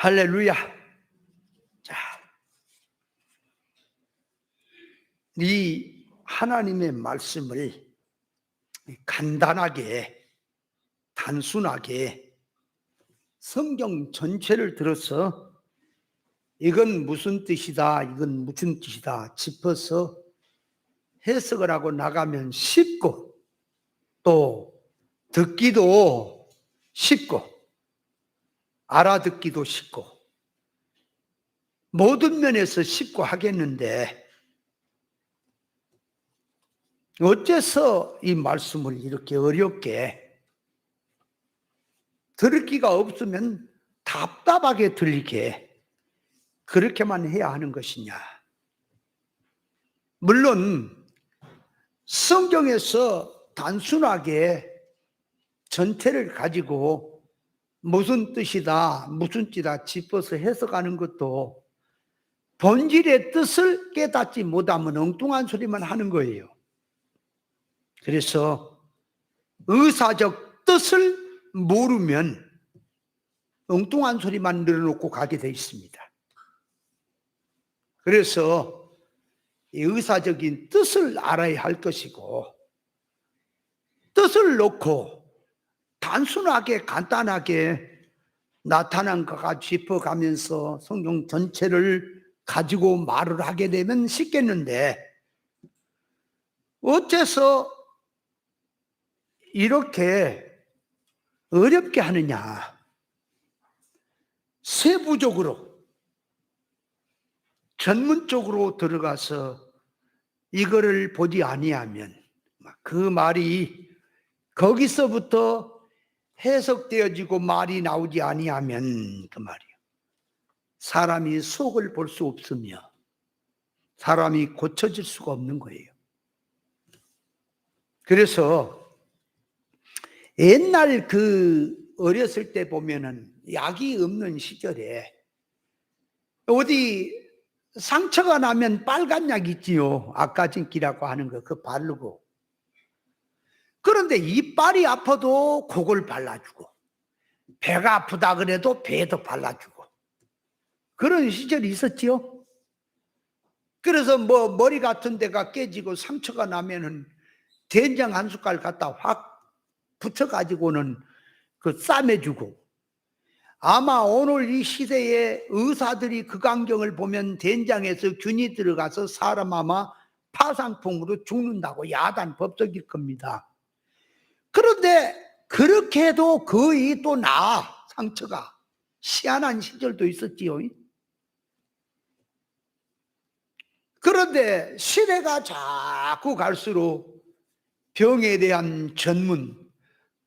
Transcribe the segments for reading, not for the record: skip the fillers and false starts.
할렐루야. 자, 이 하나님의 말씀을 간단하게, 단순하게 성경 전체를 들어서 이건 무슨 뜻이다, 이건 무슨 뜻이다 짚어서 해석을 하고 나가면 쉽고, 또 듣기도 쉽고 알아듣기도 쉽고 모든 면에서 쉽고 하겠는데, 어째서 이 말씀을 이렇게 어렵게, 들을 기가 없으면 답답하게 들리게 그렇게만 해야 하는 것이냐? 물론 성경에서 단순하게 전체를 가지고 무슨 뜻이다, 무슨 뜻이다 짚어서 해석하는 것도 본질의 뜻을 깨닫지 못하면 엉뚱한 소리만 하는 거예요. 그래서 의사적 뜻을 모르면 엉뚱한 소리만 늘어놓고 가게 돼 있습니다. 그래서 이 의사적인 뜻을 알아야 할 것이고, 뜻을 놓고 단순하게 간단하게 나타난 것과 짚어가면서 성경 전체를 가지고 말을 하게 되면 쉽겠는데, 어째서 이렇게 어렵게 하느냐? 세부적으로 전문적으로 들어가서 이거를 보지 아니하면, 그 말이 거기서부터 해석되어지고 말이 나오지 아니하면, 그 말이요, 사람이 속을 볼 수 없으며 사람이 고쳐질 수가 없는 거예요. 그래서 옛날 어렸을 때 보면은 약이 없는 시절에 어디 상처가 나면 빨간 약 있지요. 아까진기라고 하는 거, 그거 바르고. 그런데 이빨이 아파도 그걸 발라주고, 배가 아프다 그래도 배도 발라주고, 그런 시절이 있었지요. 그래서 머리 같은 데가 깨지고 상처가 나면은 된장 한 숟갈 갖다 확 붙여가지고는 싸매주고, 아마 오늘 이 시대에 의사들이 그 광경을 보면 된장에서 균이 들어가서 사람 아마 파상풍으로 죽는다고 야단 법석일 겁니다. 그런데 그렇게 해도 거의 또 나아, 상처가. 희한한 시절도 있었지요. 그런데 시대가 자꾸 갈수록 병에 대한 전문,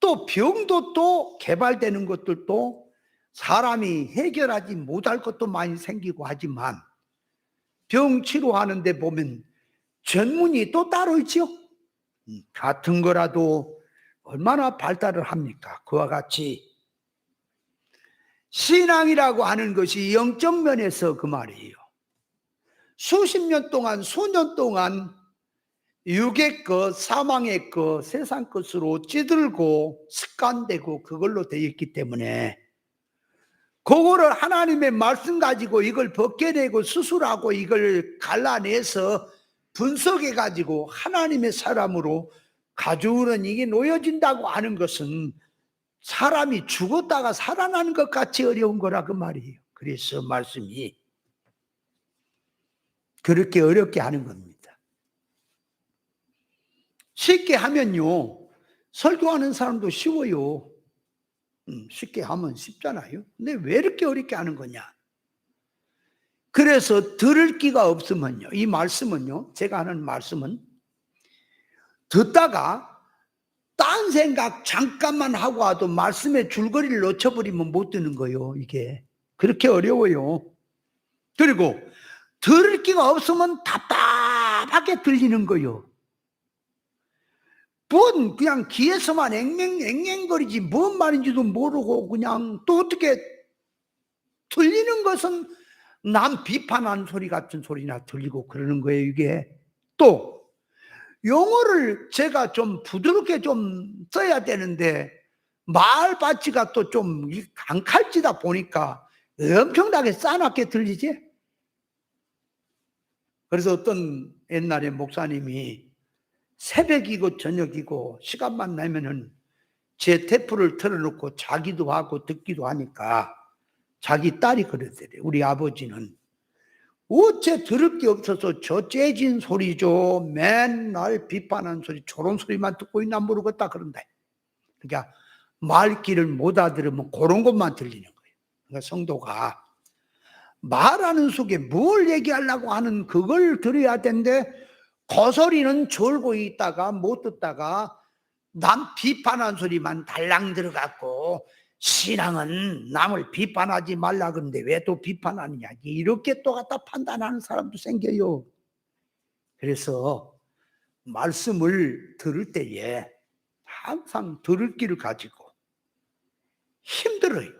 또 병도 또 개발되는 것들도 사람이 해결하지 못할 것도 많이 생기고 하지만, 병 치료하는 데 보면 전문이 또 따로 있지요. 같은 거라도 얼마나 발달을 합니까? 그와 같이 신앙이라고 하는 것이 영적 면에서 그 말이에요. 수십 년 동안, 수년 동안 육의 것, 사망의 것, 세상 것으로 찌들고 습관되고 그걸로 되어 있기 때문에, 그거를 하나님의 말씀 가지고 이걸 벗겨내고 수술하고 이걸 갈라내서 분석해 가지고 하나님의 사람으로 가져오는, 이게 놓여진다고 하는 것은 사람이 죽었다가 살아나는 것 같이 어려운 거라 그 말이에요. 그래서 말씀이 그렇게 어렵게 하는 겁니다. 쉽게 하면요, 설교하는 사람도 쉬워요. 쉽게 하면 쉽잖아요. 근데 왜 이렇게 어렵게 하는 거냐? 그래서 들을 기가 없으면요, 이 말씀은요, 제가 하는 말씀은 듣다가 딴 생각 잠깐만 하고 와도 말씀의 줄거리를 놓쳐버리면 못 듣는 거예요. 이게 그렇게 어려워요. 그리고 들을 기가 없으면 답답하게 들리는 거예요. 그냥 귀에서만 앵앵거리지 뭔 말인지도 모르고, 그냥 또 어떻게 들리는 것은 남 비판한 소리 같은 소리나 들리고 그러는 거예요. 이게 또 용어를 제가 좀 부드럽게 좀 써야 되는데 말받치가 또 좀 강칼지다 보니까 엄청나게 싸납게 들리지? 그래서 어떤 옛날에 목사님이 새벽이고 저녁이고 시간만 나면은 제 테이프를 틀어놓고 자기도 하고 듣기도 하니까 자기 딸이 그러더래. 우리 아버지는 어째 들을 게 없어서 저 째진 소리죠. 맨날 비판하는 소리, 저런 소리만 듣고 있나 모르겠다 그런다. 그러니까 말귀를 못 알아들으면 그런 것만 들리는 거예요. 그러니까 성도가 말하는 속에 뭘 얘기하려고 하는 그걸 들어야 되는데 그 소리는 졸고 있다가 못 듣다가 남 비판하는 소리만 달랑 들어갔고 신앙은 남을 비판하지 말라 그러는데 왜 또 비판하느냐 이렇게 또 갖다 판단하는 사람도 생겨요. 그래서 말씀을 들을 때에 항상 들을 길을 가지고 힘들어요.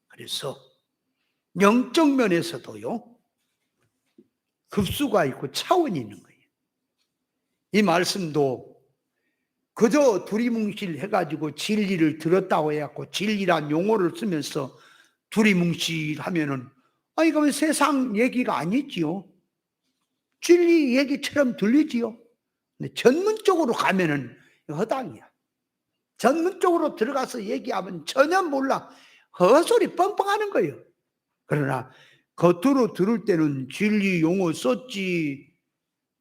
그래서 영적 면에서도요 급수가 있고 차원이 있는 거예요. 이 말씀도 그저 두리뭉실 해가지고 진리를 들었다고 해갖고 진리란 용어를 쓰면서 두리뭉실 하면은 이거 세상 얘기가 아니지요. 진리 얘기처럼 들리지요. 근데 전문적으로 가면은 허당이야. 전문적으로 들어가서 얘기하면 전혀 몰라. 헛소리 뻥뻥하는 거예요. 그러나 겉으로 들을 때는 진리 용어 썼지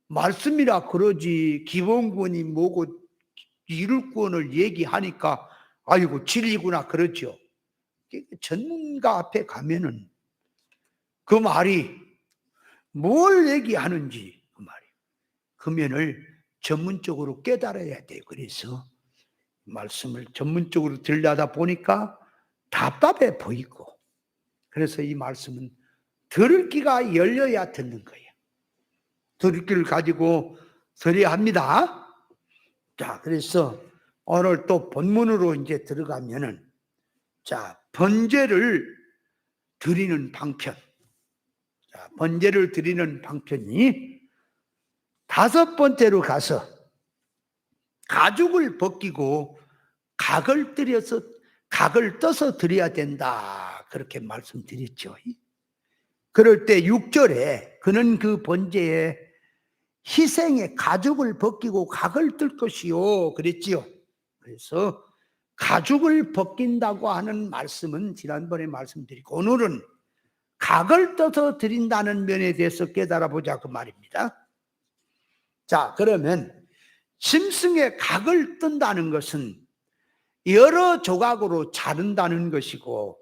말씀이라 그러지 기본권이 뭐고 이룰 권을 얘기하니까 아이고 진리구나 그러죠. 전문가 앞에 가면은 그 말이 뭘 얘기하는지 그 말이 그 면을 전문적으로 깨달아야 돼요. 그래서 말씀을 전문적으로 들려다 보니까 답답해 보이고 그래서 이 말씀은 들을 귀가 열려야 듣는 거예요. 들을 귀를 가지고 들어야 합니다. 자, 그래서 오늘 또 본문으로 이제 들어가면은 자, 번제를 드리는 방편. 자, 번제를 드리는 방편이 다섯 번째로 가서 가죽을 벗기고 각을 떠서 드려야 된다. 그렇게 말씀드렸죠. 그럴 때 6절에 그는 그 번제에 희생의 가죽을 벗기고 각을 뜰 것이요 그랬지요. 그래서 가죽을 벗긴다고 하는 말씀은 지난번에 말씀드리고 오늘은 각을 떠서 드린다는 면에 대해서 깨달아 보자 그 말입니다. 자, 그러면 짐승의 각을 뜬다는 것은 여러 조각으로 자른다는 것이고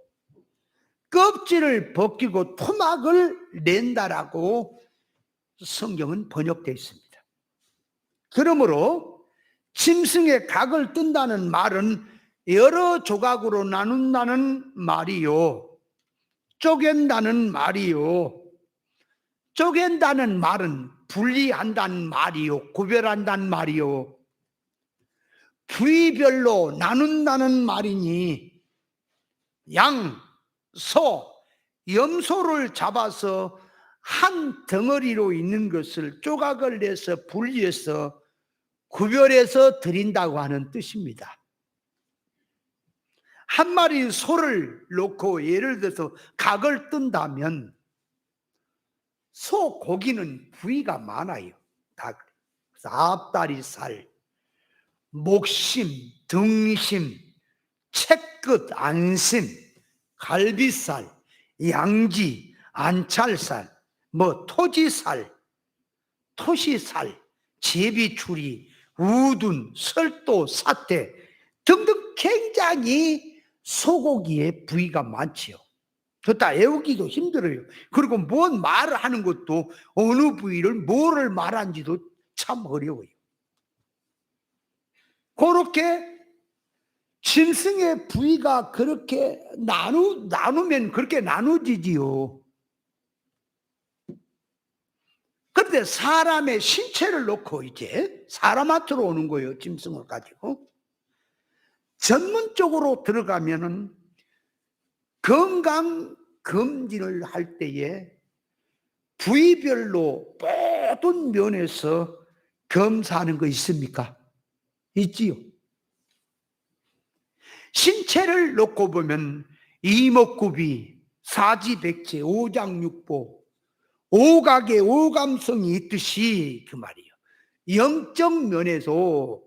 껍질을 벗기고 토막을 낸다라고 성경은 번역되어 있습니다. 그러므로 짐승의 각을 뜬다는 말은 여러 조각으로 나눈다는 말이요. 쪼갠다는 말이요. 쪼갠다는 말은 분리한다는 말이요. 구별한다는 말이요. 부위별로 나눈다는 말이니 양, 소, 염소를 잡아서 한 덩어리로 있는 것을 조각을 내서 분리해서 구별해서 드린다고 하는 뜻입니다. 한 마리 소를 놓고 예를 들어서 각을 뜬다면 소 고기는 부위가 많아요. 그래서 앞다리살, 목심, 등심, 채끝, 안심, 갈비살, 양지, 안찰살, 토지살, 토시살, 제비추리, 우둔, 설도, 사태 등등 굉장히 소고기의 부위가 많지요. 그다 외우기도 힘들어요. 그리고 뭔 말을 하는 것도 어느 부위를 뭐를 말하는지도 참 어려워요. 그렇게 짐승의 부위가 그렇게 나누면 그렇게 나누지지요. 그런데 사람의 신체를 놓고 이제 사람한테로 오는 거예요. 짐승을 가지고. 전문적으로 들어가면은 건강검진을 할 때에 부위별로 모든 면에서 검사하는 거 있습니까? 있지요. 신체를 놓고 보면 이목구비, 사지백체, 오장육보, 오각의 오감성이 있듯이 그 말이에요. 영적 면에서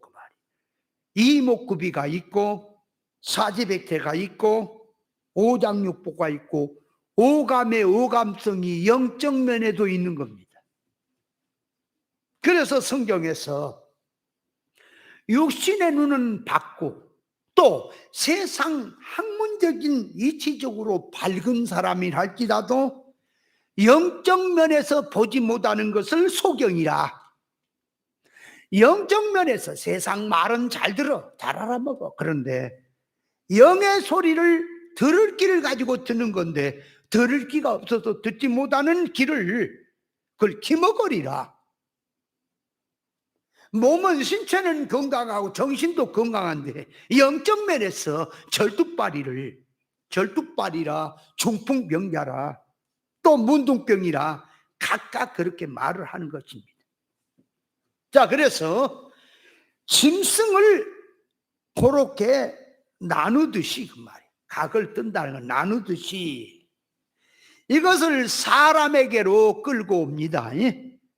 그 말이에요. 이목구비가 있고 사지백체가 있고 오장육보가 있고 오감의 오감성이 영적 면에도 있는 겁니다. 그래서 성경에서 육신의 눈은 밝고 또 세상 학문적인 이치적으로 밝은 사람이랄지라도 영적 면에서 보지 못하는 것을 소경이라. 영적 면에서 세상 말은 잘 들어, 잘 알아먹어. 그런데 영의 소리를 들을 귀를 가지고 듣는 건데 들을 귀가 없어서 듣지 못하는 귀를 그걸 기먹으리라. 몸은 신체는 건강하고 정신도 건강한데 영적 면에서 절뚝발이라 중풍병자라 또 문둥병이라 각각 그렇게 말을 하는 것입니다. 자, 그래서 짐승을 그렇게 나누듯이 그 말이에요. 각을 뜬다는 건 나누듯이 이것을 사람에게로 끌고 옵니다.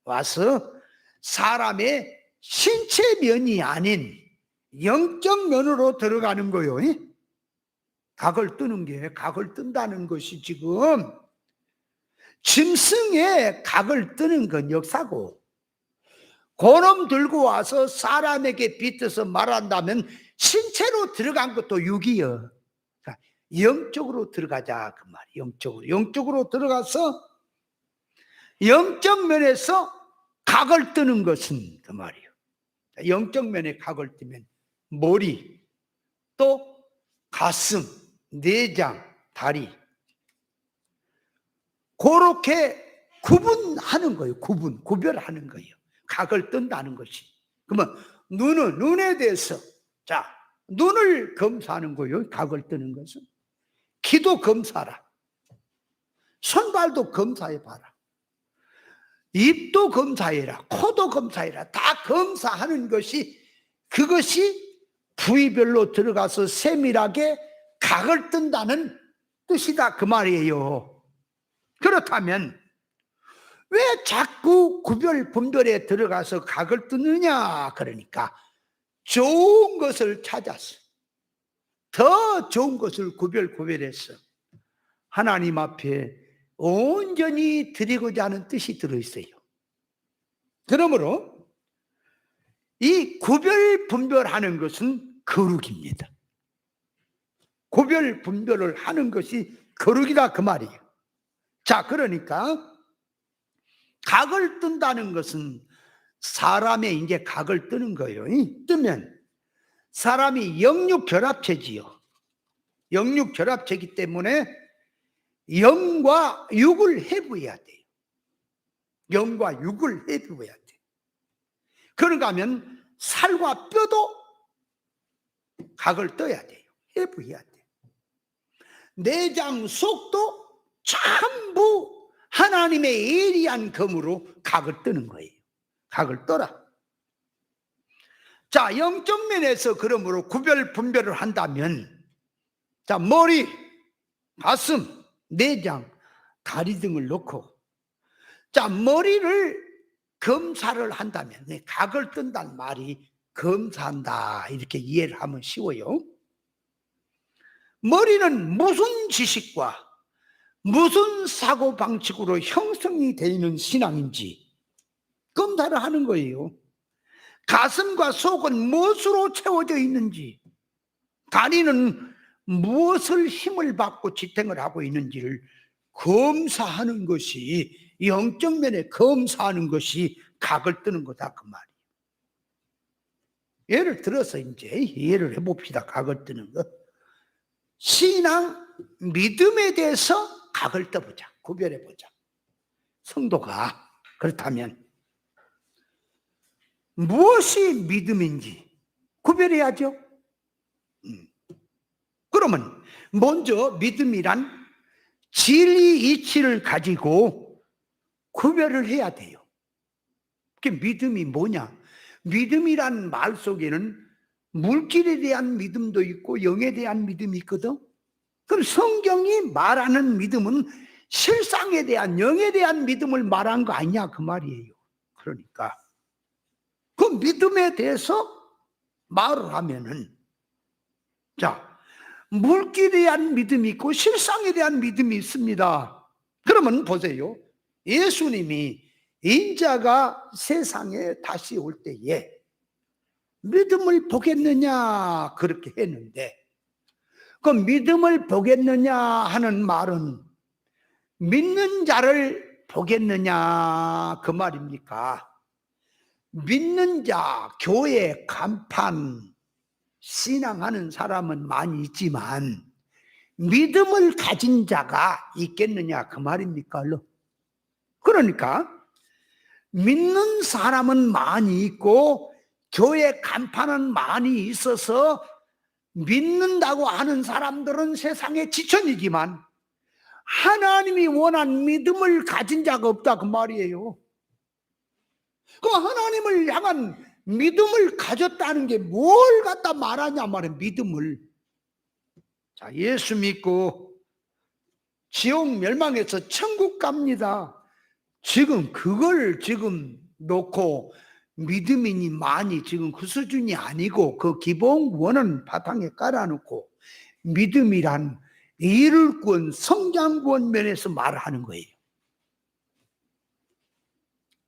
와서 사람의 신체 면이 아닌 영적 면으로 들어가는 거예요. 각을 뜬다는 것이 지금 짐승의 각을 뜨는 건 역사고 그놈 들고 와서 사람에게 빗어서 말한다면 신체로 들어간 것도 육이요. 영적으로 들어가자 그 말이에요. 영적으로 들어가서 영적 면에서 각을 뜨는 것은 그 말이에요. 영적 면에 각을 뜨면 머리, 또 가슴, 내장, 다리 그렇게 구분하는 거예요. 구별하는 거예요. 각을 뜬다는 것이. 그러면 눈에 대해서 자 눈을 검사하는 거예요. 각을 뜨는 것은. 귀도 검사하라. 손발도 검사해봐라. 입도 검사해라. 코도 검사해라. 다 검사하는 것이 그것이 부위별로 들어가서 세밀하게 각을 뜬다는 뜻이다 그 말이에요. 그렇다면 왜 자꾸 구별 분별에 들어가서 각을 뜨느냐? 그러니까 좋은 것을 찾았어. 더 좋은 것을 구별해서 하나님 앞에 온전히 드리고자 하는 뜻이 들어있어요. 그러므로 이 구별 분별하는 것은 거룩입니다. 구별 분별을 하는 것이 거룩이다 그 말이에요. 자, 그러니까 각을 뜬다는 것은 사람의 이제 각을 뜨는 거예요. 뜨면 사람이 영육결합체지요. 영육결합체이기 때문에 영과 육을 해부해야 돼요. 영과 육을 해부해야 돼요. 그런가 하면 살과 뼈도 각을 떠야 돼요. 해부해야 돼요. 내장 속도 전부 하나님의 예리한 검으로 각을 뜨는 거예요. 각을 떠라. 자, 영적 면에서 그러므로 구별 분별을 한다면 자, 머리, 가슴, 내장, 다리 등을 놓고 자, 머리를 검사를 한다면 각을 뜬다는 말이 검사한다 이렇게 이해를 하면 쉬워요. 머리는 무슨 지식과 무슨 사고방식으로 형성이 되어 있는 신앙인지 검사를 하는 거예요. 가슴과 속은 무엇으로 채워져 있는지, 다리는 무엇을 힘을 받고 지탱을 하고 있는지를 검사하는 것이 영적 면에 검사하는 것이 각을 뜨는 거다 그 말이에요. 예를 들어서 이제 예를 해봅시다. 각을 뜨는 것. 신앙, 믿음에 대해서 각을 떠보자. 구별해보자. 성도가 그렇다면 무엇이 믿음인지 구별해야죠. 그러면 먼저 믿음이란 진리 이치를 가지고 구별을 해야 돼요. 그 믿음이 뭐냐? 믿음이란 말 속에는 물질에 대한 믿음도 있고 영에 대한 믿음이 있거든. 그럼 성경이 말하는 믿음은 실상에 대한, 영에 대한 믿음을 말한 거 아니냐 그 말이에요. 그러니까 그 믿음에 대해서 말을 하면은, 자, 물질에 대한 믿음이 있고 실상에 대한 믿음이 있습니다. 그러면 보세요. 예수님이 인자가 세상에 다시 올 때에 믿음을 보겠느냐 그렇게 했는데, 그 믿음을 보겠느냐 하는 말은 믿는 자를 보겠느냐 그 말입니까? 믿는 자, 교회, 간판, 신앙하는 사람은 많이 있지만 믿음을 가진 자가 있겠느냐 그 말입니까? 그러니까 믿는 사람은 많이 있고 교회 간판은 많이 있어서 믿는다고 하는 사람들은 세상의 지천이지만 하나님이 원한 믿음을 가진 자가 없다 그 말이에요. 그럼 하나님을 향한 믿음을 가졌다는 게 뭘 갖다 말하냐 말이에요. 믿음을. 자, 예수 믿고 지옥 멸망해서 천국 갑니다. 지금 그걸 지금 놓고 믿음이니 많이 지금 그 수준이 아니고 그 기본 원은 바탕에 깔아놓고 믿음이란 이룰권, 성장권 면에서 말하는 거예요.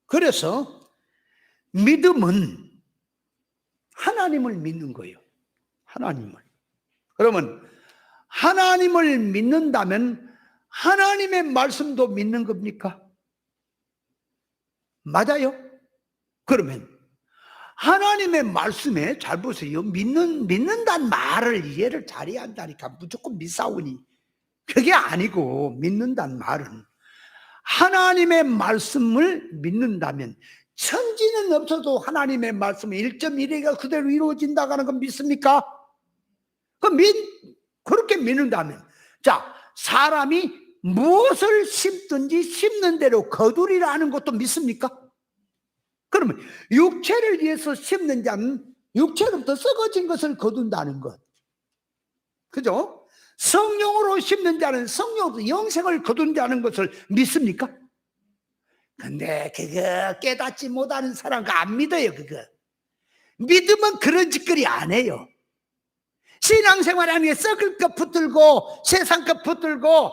그래서 믿음은 하나님을 믿는 거예요. 하나님을. 그러면 하나님을 믿는다면 하나님의 말씀도 믿는 겁니까? 맞아요? 그러면 하나님의 말씀에, 잘 보세요. 믿는다는 말을 이해를 잘해야 한다니까. 무조건 믿사오니. 그게 아니고, 믿는다는 말은 하나님의 말씀을 믿는다면 천지는 없어도 하나님의 말씀은 1.1회가 그대로 이루어진다고 하는 건 믿습니까? 그렇게 믿는다면, 자, 사람이 무엇을 심든지 심는 대로 거두리라 하는 것도 믿습니까? 그러면 육체를 위해서 심는 자는 육체로부터 썩어진 것을 거둔다는 것, 그죠? 성령으로 심는 자는 성령으로 영생을 거둔다는 것을 믿습니까? 근데 그거 깨닫지 못하는 사람은 안 믿어요. 그거 믿으면 그런 짓거리 안 해요. 신앙생활하는 게 썩을 것 붙들고 세상 것 붙들고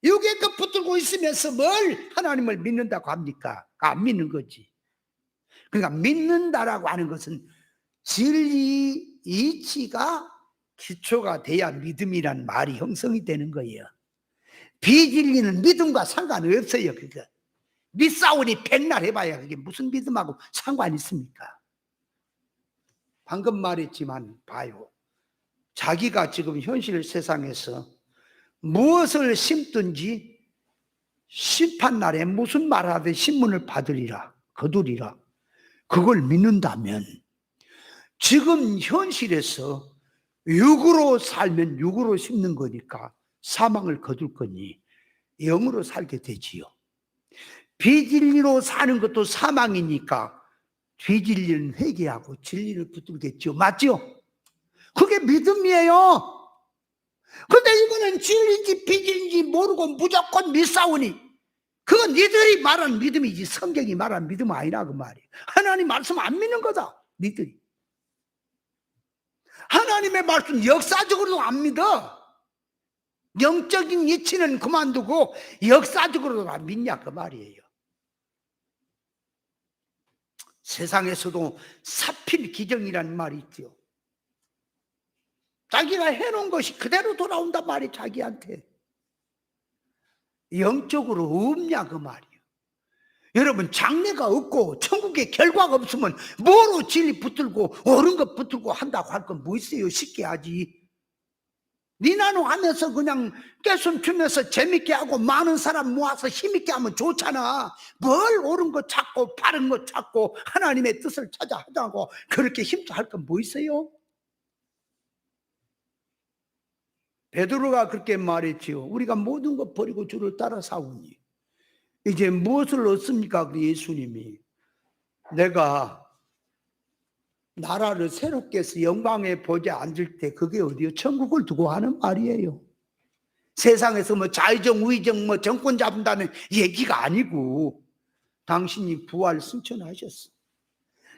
육의 것 붙들고 있으면서 뭘 하나님을 믿는다고 합니까? 안 믿는 거지. 그러니까 믿는다라고 하는 것은 진리, 이치가 기초가 돼야 믿음이란 말이 형성이 되는 거예요. 비진리는 믿음과 상관이 없어요. 그거 믿사오니 백날 해봐야 그게 무슨 믿음하고 상관이 있습니까? 방금 말했지만 봐요. 자기가 지금 현실 세상에서 무엇을 심든지 심판날에 무슨 말하든 신문을 받으리라, 거두리라, 그걸 믿는다면 지금 현실에서 육으로 살면 육으로 심는 거니까 사망을 거둘 거니 영으로 살게 되지요. 비진리로 사는 것도 사망이니까 비진리는 회개하고 진리를 붙들겠죠. 맞죠? 그게 믿음이에요. 근데 이거는 진리인지 비진리인지 모르고 무조건 믿사오니 그건 니들이 말한 믿음이지 성경이 말한 믿음 아니라 그 말이에요. 하나님 말씀 안 믿는 거다. 니들이 하나님의 말씀 역사적으로도 안 믿어. 영적인 이치는 그만두고 역사적으로도 안 믿냐 그 말이에요. 세상에서도 사필기정이라는 말이 있죠. 자기가 해놓은 것이 그대로 돌아온단 말이 자기한테. 영적으로 없냐 그 말이에요. 여러분 장래가 없고 천국에 결과가 없으면 뭐로 진리 붙들고 옳은 것 붙들고 한다고 할 건 뭐 있어요. 쉽게 하지. 니나노 하면서 그냥 깨순 추면서 재밌게 하고 많은 사람 모아서 힘있게 하면 좋잖아. 뭘 옳은 거 찾고 바른 거 찾고 하나님의 뜻을 찾아 하자고 그렇게 힘써 할 건 뭐 있어요? 베드로가 그렇게 말했지요. 우리가 모든 것 버리고 주를 따라 사오니 이제 무엇을 얻습니까? 그 예수님이 내가 나라를 새롭게 해서 영광에 보좌에 앉을 때 그게 어디요? 천국을 두고 하는 말이에요. 세상에서 뭐 좌의정 우의정 뭐 정권 잡는다는 얘기가 아니고 당신이 부활 승천하셨어.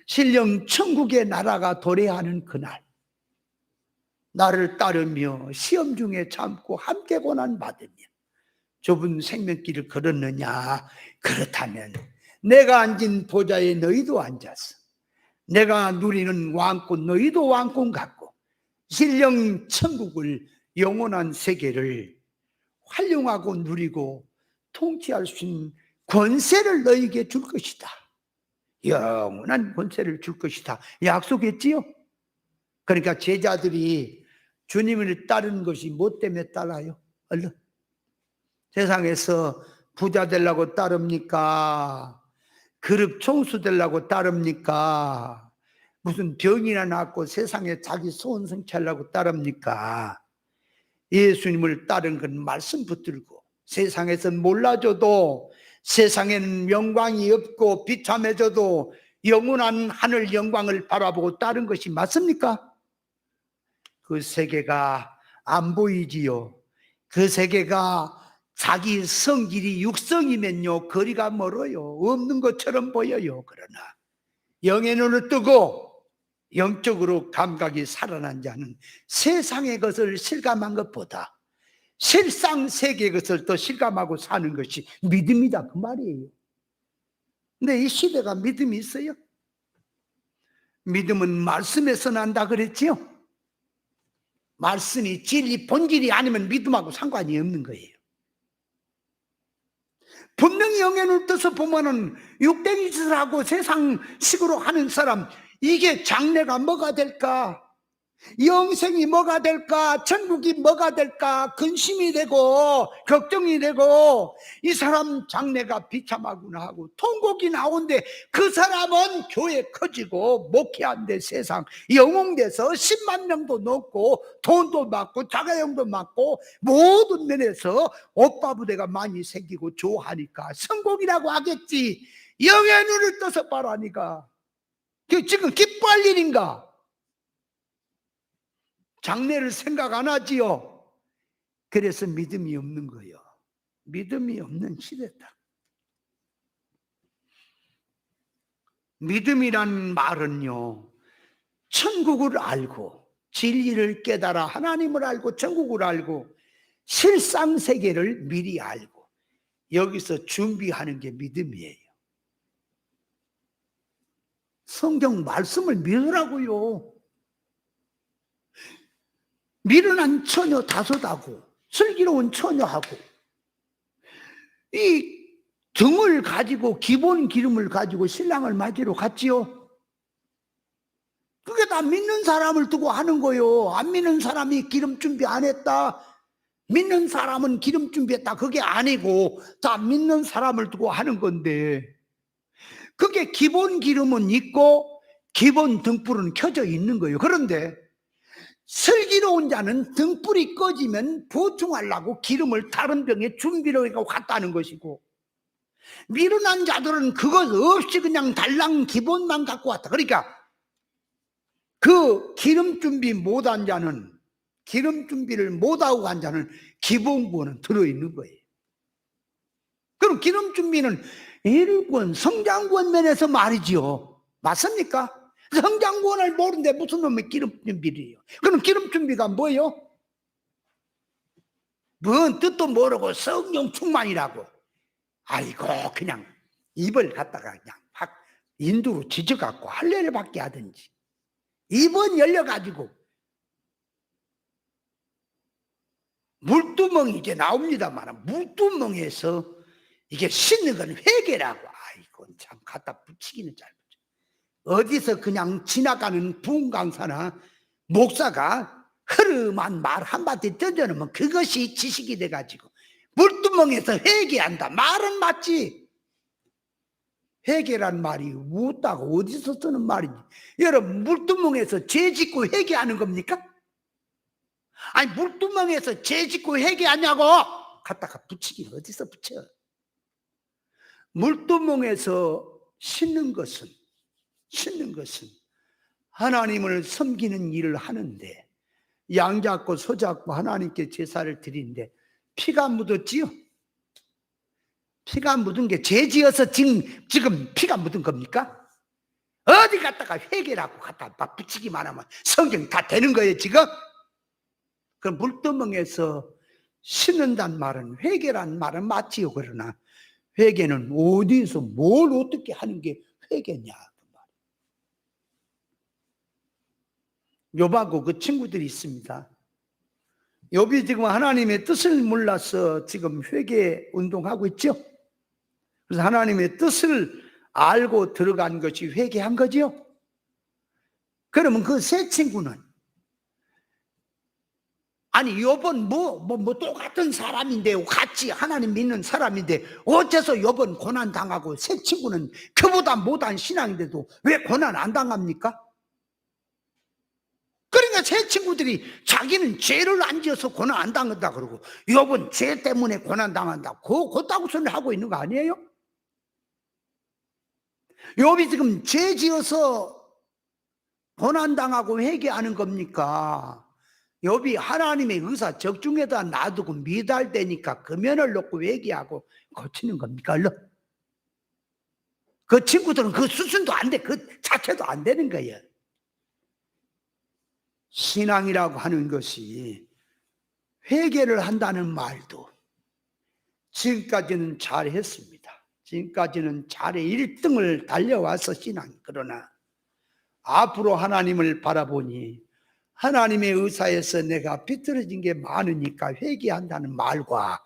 신령 천국의 나라가 도래하는 그날 나를 따르며 시험 중에 참고 함께 고난 받으며 좁은 생명길을 걸었느냐? 그렇다면 내가 앉은 보좌에 너희도 앉았어. 내가 누리는 왕권 너희도 왕권 갖고 신령 천국을 영원한 세계를 활용하고 누리고 통치할 수 있는 권세를 너희에게 줄 것이다. 영원한 권세를 줄 것이다. 약속했지요? 그러니까 제자들이 주님을 따르는 것이 뭐 때문에 따라요? 얼른 세상에서 부자 되려고 따릅니까? 그룹 총수 되려고 따릅니까? 무슨 병이나 낫고 세상에 자기 소원 성취하려고 따릅니까? 예수님을 따른 건 말씀 붙들고 세상에선 몰라줘도 세상에는 영광이 없고 비참해져도 영원한 하늘 영광을 바라보고 따른 것이 맞습니까? 그 세계가 안 보이지요. 그 세계가 자기 성질이 육성이면요 거리가 멀어요. 없는 것처럼 보여요. 그러나 영의 눈을 뜨고 영적으로 감각이 살아난 자는 세상의 것을 실감한 것보다 실상 세계의 것을 더 실감하고 사는 것이 믿음이다 그 말이에요. 근데 이 시대가 믿음이 있어요? 믿음은 말씀에서 난다 그랬지요? 말씀이 진리 본질이 아니면 믿음하고 상관이 없는 거예요. 분명히 영의 눈을 떠서 보면은 육댕이 짓을 하고 세상식으로 하는 사람, 이게 장래가 뭐가 될까? 영생이 뭐가 될까? 천국이 뭐가 될까? 근심이 되고 걱정이 되고 이 사람 장래가 비참하구나 하고 통곡이 나오는데 그 사람은 교회 커지고 목회한데 세상 영웅돼서 10만 명도 넘고 돈도 많고 자가용도 많고 모든 면에서 오빠 부대가 많이 생기고 좋아하니까 성공이라고 하겠지. 영의 눈을 떠서 바라니까 지금 기뻐할 일인가? 장래를 생각 안 하지요. 그래서 믿음이 없는 거예요. 믿음이 없는 시대다. 믿음이란 말은요, 천국을 알고 진리를 깨달아 하나님을 알고 천국을 알고 실상 세계를 미리 알고 여기서 준비하는 게 믿음이에요. 성경 말씀을 믿으라고요. 미련한 처녀 다섯하고 슬기로운 처녀하고 이 등을 가지고 기본 기름을 가지고 신랑을 맞으러 갔지요. 그게 다 믿는 사람을 두고 하는 거요. 안 믿는 사람이 기름 준비 안 했다, 믿는 사람은 기름 준비했다, 그게 아니고 다 믿는 사람을 두고 하는 건데, 그게 기본 기름은 있고 기본 등불은 켜져 있는 거예요. 그런데 슬기로운 자는 등불이 꺼지면 보충하려고 기름을 다른 병에 준비를 하고 갔다는 것이고, 미련한 자들은 그것 없이 그냥 달랑 기본만 갖고 왔다. 그러니까 그 기름 준비 못한 자는, 기름 준비를 못하고 간 자는 기본구는 들어있는 거예요. 그럼 기름 준비는 일권 성장구원 면에서 말이지요. 맞습니까? 성장구원을 모르는데 무슨 놈의 기름 준비를 해요? 그럼 기름 준비가 뭐예요? 뭔 뜻도 모르고 성령 충만이라고. 아이고 그냥 입을 갖다가 그냥 확 인두로 지져갖고 할례를 받게 하든지, 입은 열려가지고 물두멍이 이제 나옵니다만 물두멍에서 이게 씻는 건 회개라고. 아이고 참 갖다 붙이기는 잘 붙여. 어디서 그냥 지나가는 부흥 강사나 목사가 흐름한 말 한마디 던져놓으면 그것이 지식이 돼가지고 물두멍에서 회개한다 말은 맞지. 회개란 말이 웃다고 어디서 쓰는 말인지. 여러분 물두멍에서 죄 짓고 회개하는 겁니까? 아니 물두멍에서 죄 짓고 회개하냐고. 갖다가 붙이긴 어디서 붙여. 물두멍에서 씻는 것은 하나님을 섬기는 일을 하는데, 양 잡고 소 잡고 하나님께 제사를 드리는데 피가 묻었지요. 피가 묻은 게 죄지어서 지금 피가 묻은 겁니까? 어디 갔다가 회개라고 갖다 막 붙이기만 하면 성경 다 되는 거예요 지금? 그 물두멍에서 씻는다는 말은, 회개란 말은 맞지요. 그러나 회개는 어디서 뭘 어떻게 하는 게 회개냐. 욥하고 그 친구들이 있습니다. 욥이 지금 하나님의 뜻을 몰라서 지금 회개 운동하고 있죠. 그래서 하나님의 뜻을 알고 들어간 것이 회개한 거죠. 그러면 그 세 친구는, 아니 욥은 뭐 똑같은 사람인데, 같이 하나님 믿는 사람인데 어째서 욥은 고난 당하고 세 친구는 그보다 못한 신앙인데도 왜 고난 안 당합니까? 그러니까 세 친구들이 자기는 죄를 안 지어서 고난 안 당한다 그러고, 욥은 죄 때문에 고난 당한다, 그따구 소리를 하고 있는 거 아니에요? 욥이 지금 죄 지어서 고난 당하고 회개하는 겁니까? 욥이 하나님의 의사 적중에다 놔두고 미달되니까 그 면을 놓고 회개하고 고치는 겁니까? 그 친구들은 그 수준도 안 돼, 그 자체도 안 되는 거예요. 신앙이라고 하는 것이 회개를 한다는 말도 지금까지는 잘했습니다. 지금까지는 잘해 1등을 달려와서 신앙. 그러나 앞으로 하나님을 바라보니 하나님의 의사에서 내가 비틀어진 게 많으니까 회개한다는 말과,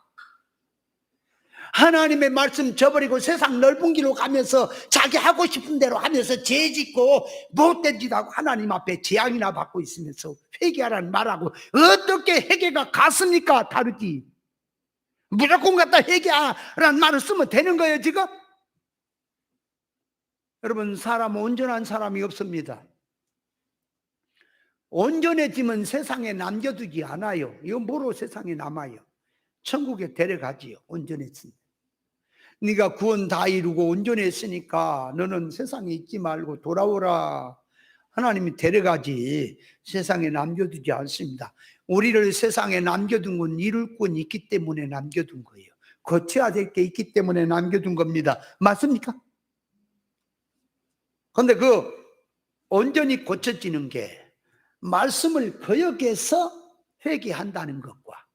하나님의 말씀 저버리고 세상 넓은 길로 가면서 자기 하고 싶은 대로 하면서 죄 짓고 못된 짓 하고 하나님 앞에 재앙이나 받고 있으면서 회개하라는 말하고 어떻게 회개가 같습니까? 다르지. 무조건 갖다 회개하라는 말을 쓰면 되는 거예요 지금? 여러분, 사람 온전한 사람이 없습니다. 온전해지면 세상에 남겨두지 않아요. 이거 뭐로 세상에 남아요? 천국에 데려가지요. 온전했으니까. 네가 구원 다 이루고 온전했으니까 너는 세상에 있지 말고 돌아오라. 하나님이 데려가지 세상에 남겨두지 않습니다. 우리를 세상에 남겨둔 건 이룰 건 있기 때문에 남겨둔 거예요. 고쳐야 될 게 있기 때문에 남겨둔 겁니다. 맞습니까? 그런데 그 온전히 고쳐지는 게 말씀을 거역해서 회개한다는 것과,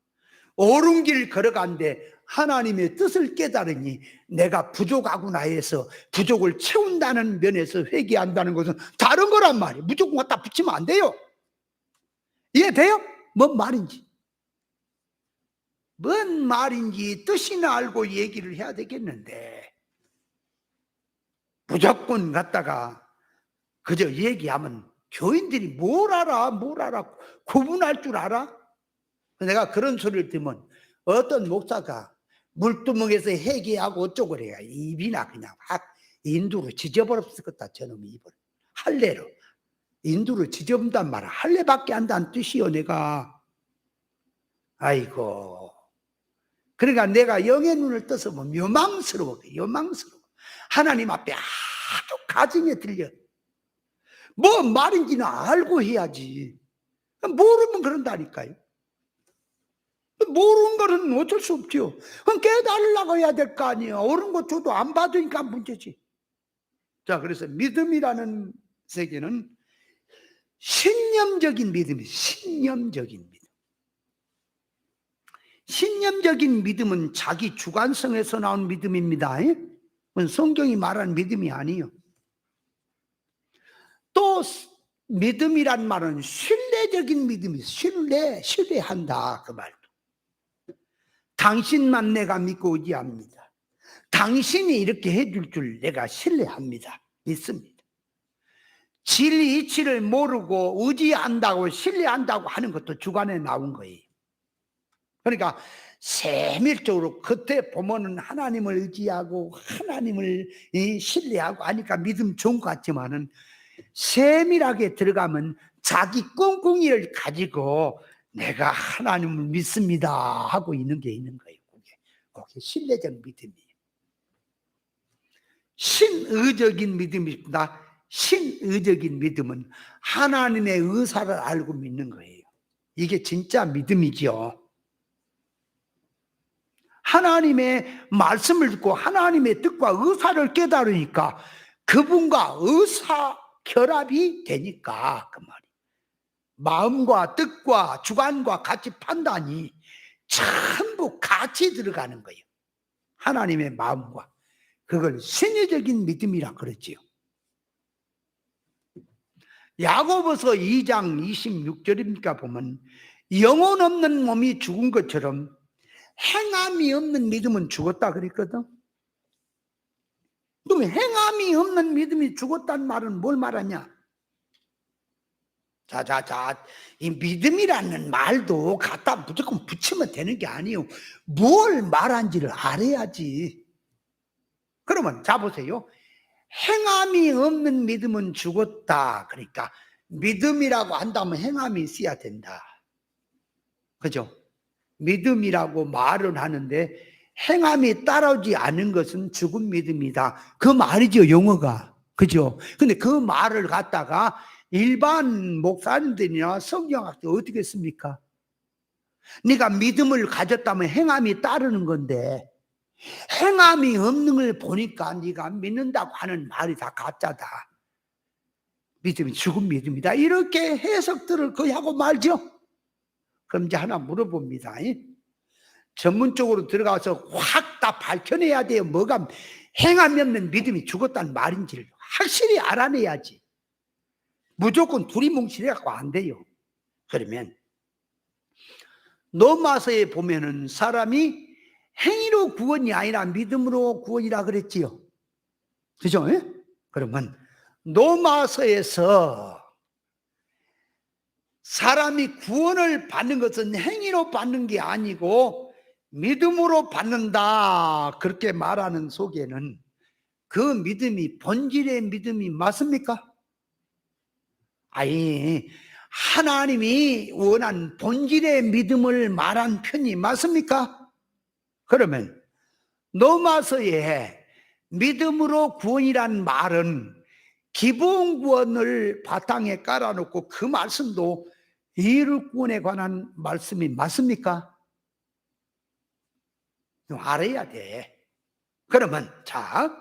옳은 길 걸어간데 하나님의 뜻을 깨달으니 내가 부족하구나 해서 부족을 채운다는 면에서 회개한다는 것은 다른 거란 말이에요. 무조건 갖다 붙이면 안 돼요. 이해돼요? 뭔 말인지. 뭔 말인지 뜻이나 알고 얘기를 해야 되겠는데, 무조건 갖다가 그저 얘기하면 교인들이 뭘 알아 구분할 줄 알아? 내가 그런 소리를 들으면 어떤 목사가 물두멍에서 회개하고 어쩌고 그래야 입이나 그냥 확 인두로 지져버렸을 것다. 저놈의 입을 할례로 인두로 지져본단 말이야. 할례밖에 한다는 뜻이요 내가. 아이고, 그러니까 내가 영의 눈을 떠서 보면 요망스러워. 하나님 앞에 아주 가정에 들려. 뭐 말인지는 알고 해야지. 모르면 그런다니까요. 모르는 거는 어쩔 수 없죠. 그럼 깨달으려고 해야 될 거 아니에요. 옳은 거 줘도 안 받으니까 문제지. 자, 그래서 믿음이라는 세계는 신념적인 믿음이에요. 신념적인 믿음. 신념적인 믿음은 자기 주관성에서 나온 믿음입니다. 그건 성경이 말하는 믿음이 아니에요. 또 믿음이란 말은 신뢰적인 믿음이에요. 신뢰한다 그 말도. 당신만 내가 믿고 의지합니다. 당신이 이렇게 해줄 줄 내가 신뢰합니다. 믿습니다. 진리 이치를 모르고 의지한다고 신뢰한다고 하는 것도 주관에 나온 거예요. 그러니까 세밀적으로 겉에 보면은 하나님을 의지하고 하나님을 신뢰하고 하니까 믿음 좋은 것 같지만은, 세밀하게 들어가면 자기 꿍꿍이를 가지고 내가 하나님을 믿습니다 하고 있는 게 있는 거예요. 그게 신뢰적 믿음이에요. 신의적인 믿음입니다. 신의적인 믿음은 하나님의 의사를 알고 믿는 거예요. 이게 진짜 믿음이죠. 하나님의 말씀을 듣고 하나님의 뜻과 의사를 깨달으니까 그분과 의사 결합이 되니까 그 말이 마음과 뜻과 주관과 가치 판단이 전부 같이 들어가는 거예요. 하나님의 마음과 그걸 신의적인 믿음이라 그러지요. 야고보서 2장 26절입니까 보면 영혼 없는 몸이 죽은 것처럼 행함이 없는 믿음은 죽었다 그랬거든. 그럼 행함이 없는 믿음이 죽었다는 말은 뭘 말하냐? 이 믿음이라는 말도 갖다 무조건 붙이면 되는 게 아니에요. 뭘 말한지를 알아야지. 그러면 자 보세요. 행함이 없는 믿음은 죽었다. 그러니까 믿음이라고 한다면 행함이 있어야 된다. 그죠? 믿음이라고 말을 하는데 행함이 따라오지 않은 것은 죽은 믿음이다. 그 말이죠, 용어가. 그죠? 근데 그 말을 갖다가 일반 목사님들이나 성경학자 어떻게 했습니까? 네가 믿음을 가졌다면 행함이 따르는 건데 행함이 없는 걸 보니까 네가 믿는다고 하는 말이 다 가짜다. 믿음이 죽은 믿음이다. 이렇게 해석들을 거의 하고 말죠. 그럼 이제 하나 물어봅니다. 전문적으로 들어가서 확 다 밝혀내야 돼요. 뭐가 행함이 없는 믿음이 죽었다는 말인지를 확실히 알아내야지. 무조건 두리뭉실해갖고 안 돼요. 그러면 로마서에 보면은 사람이 행위로 구원이 아니라 믿음으로 구원이라 그랬지요. 그죠? 그러면 로마서에서 사람이 구원을 받는 것은 행위로 받는 게 아니고 믿음으로 받는다 그렇게 말하는 속에는 그 믿음이 본질의 믿음이 맞습니까? 아니, 하나님이 원한 본질의 믿음을 말한 편이 맞습니까? 그러면 로마서에 믿음으로 구원이란 말은 기본 구원을 바탕에 깔아놓고 그 말씀도 이를 구원에 관한 말씀이 맞습니까? 알아야 돼. 그러면 자,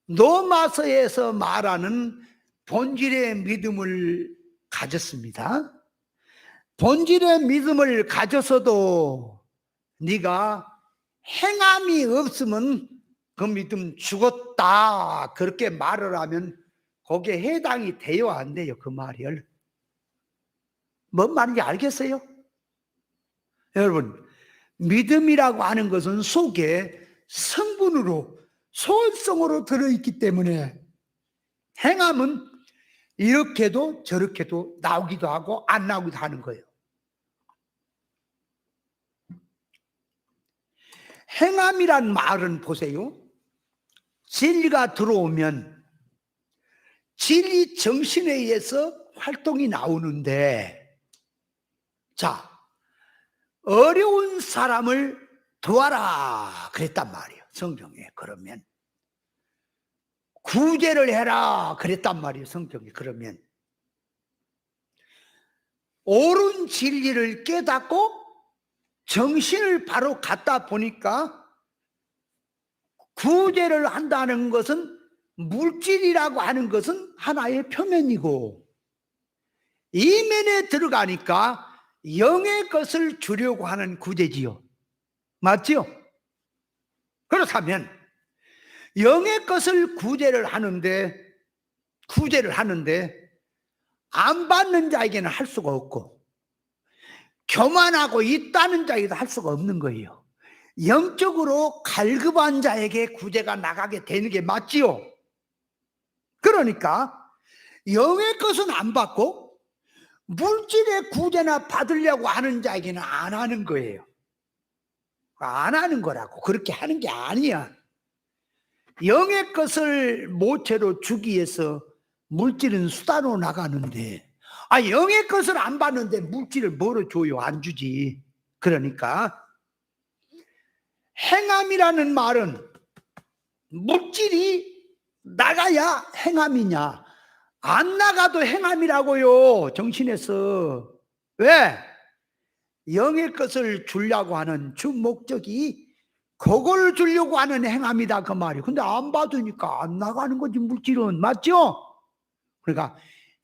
로마서에서 말하는 본질의 믿음을 가졌습니다. 본질의 믿음을 가졌어도 네가 행함이 없으면 그 믿음 죽었다 그렇게 말을 하면 거기에 해당이 돼요 안 돼요? 그 말을 뭔 말인지 알겠어요? 여러분, 믿음이라고 하는 것은 속에 성분으로 소원성으로 들어있기 때문에 행함은 이렇게도 저렇게도 나오기도 하고 안 나오기도 하는 거예요. 행함이란 말은 보세요. 진리가 들어오면 진리 정신에 의해서 활동이 나오는데, 자, 어려운 사람을 도와라 그랬단 말이에요. 성경에. 그러면 구제를 해라 그랬단 말이에요. 성경에. 그러면 옳은 진리를 깨닫고 정신을 바로 갖다 보니까 구제를 한다는 것은 물질이라고 하는 것은 하나의 표면이고 이면에 들어가니까 영의 것을 주려고 하는 구제지요. 맞지요? 그렇다면 영의 것을 구제를 하는데 안 받는 자에게는 할 수가 없고 교만하고 있다는 자에게도 할 수가 없는 거예요. 영적으로 갈급한 자에게 구제가 나가게 되는 게 맞지요. 그러니까 영의 것은 안 받고 물질의 구제나 받으려고 하는 자에게는 안 하는 거예요. 안 하는 거라고. 그렇게 하는 게 아니야. 영의 것을 모체로 주기 위해서 물질은 수단으로 나가는데 영의 것을 안 받는데 물질을 뭐로 줘요? 안 주지. 그러니까 행함이라는 말은 물질이 나가야 행함이냐, 안 나가도 행함이라고요. 정신에서. 왜? 영의 것을 주려고 하는 주 목적이 그걸 주려고 하는 행함이다 그 말이. 근데 안 받으니까 안 나가는 거지 물질은. 맞죠? 그러니까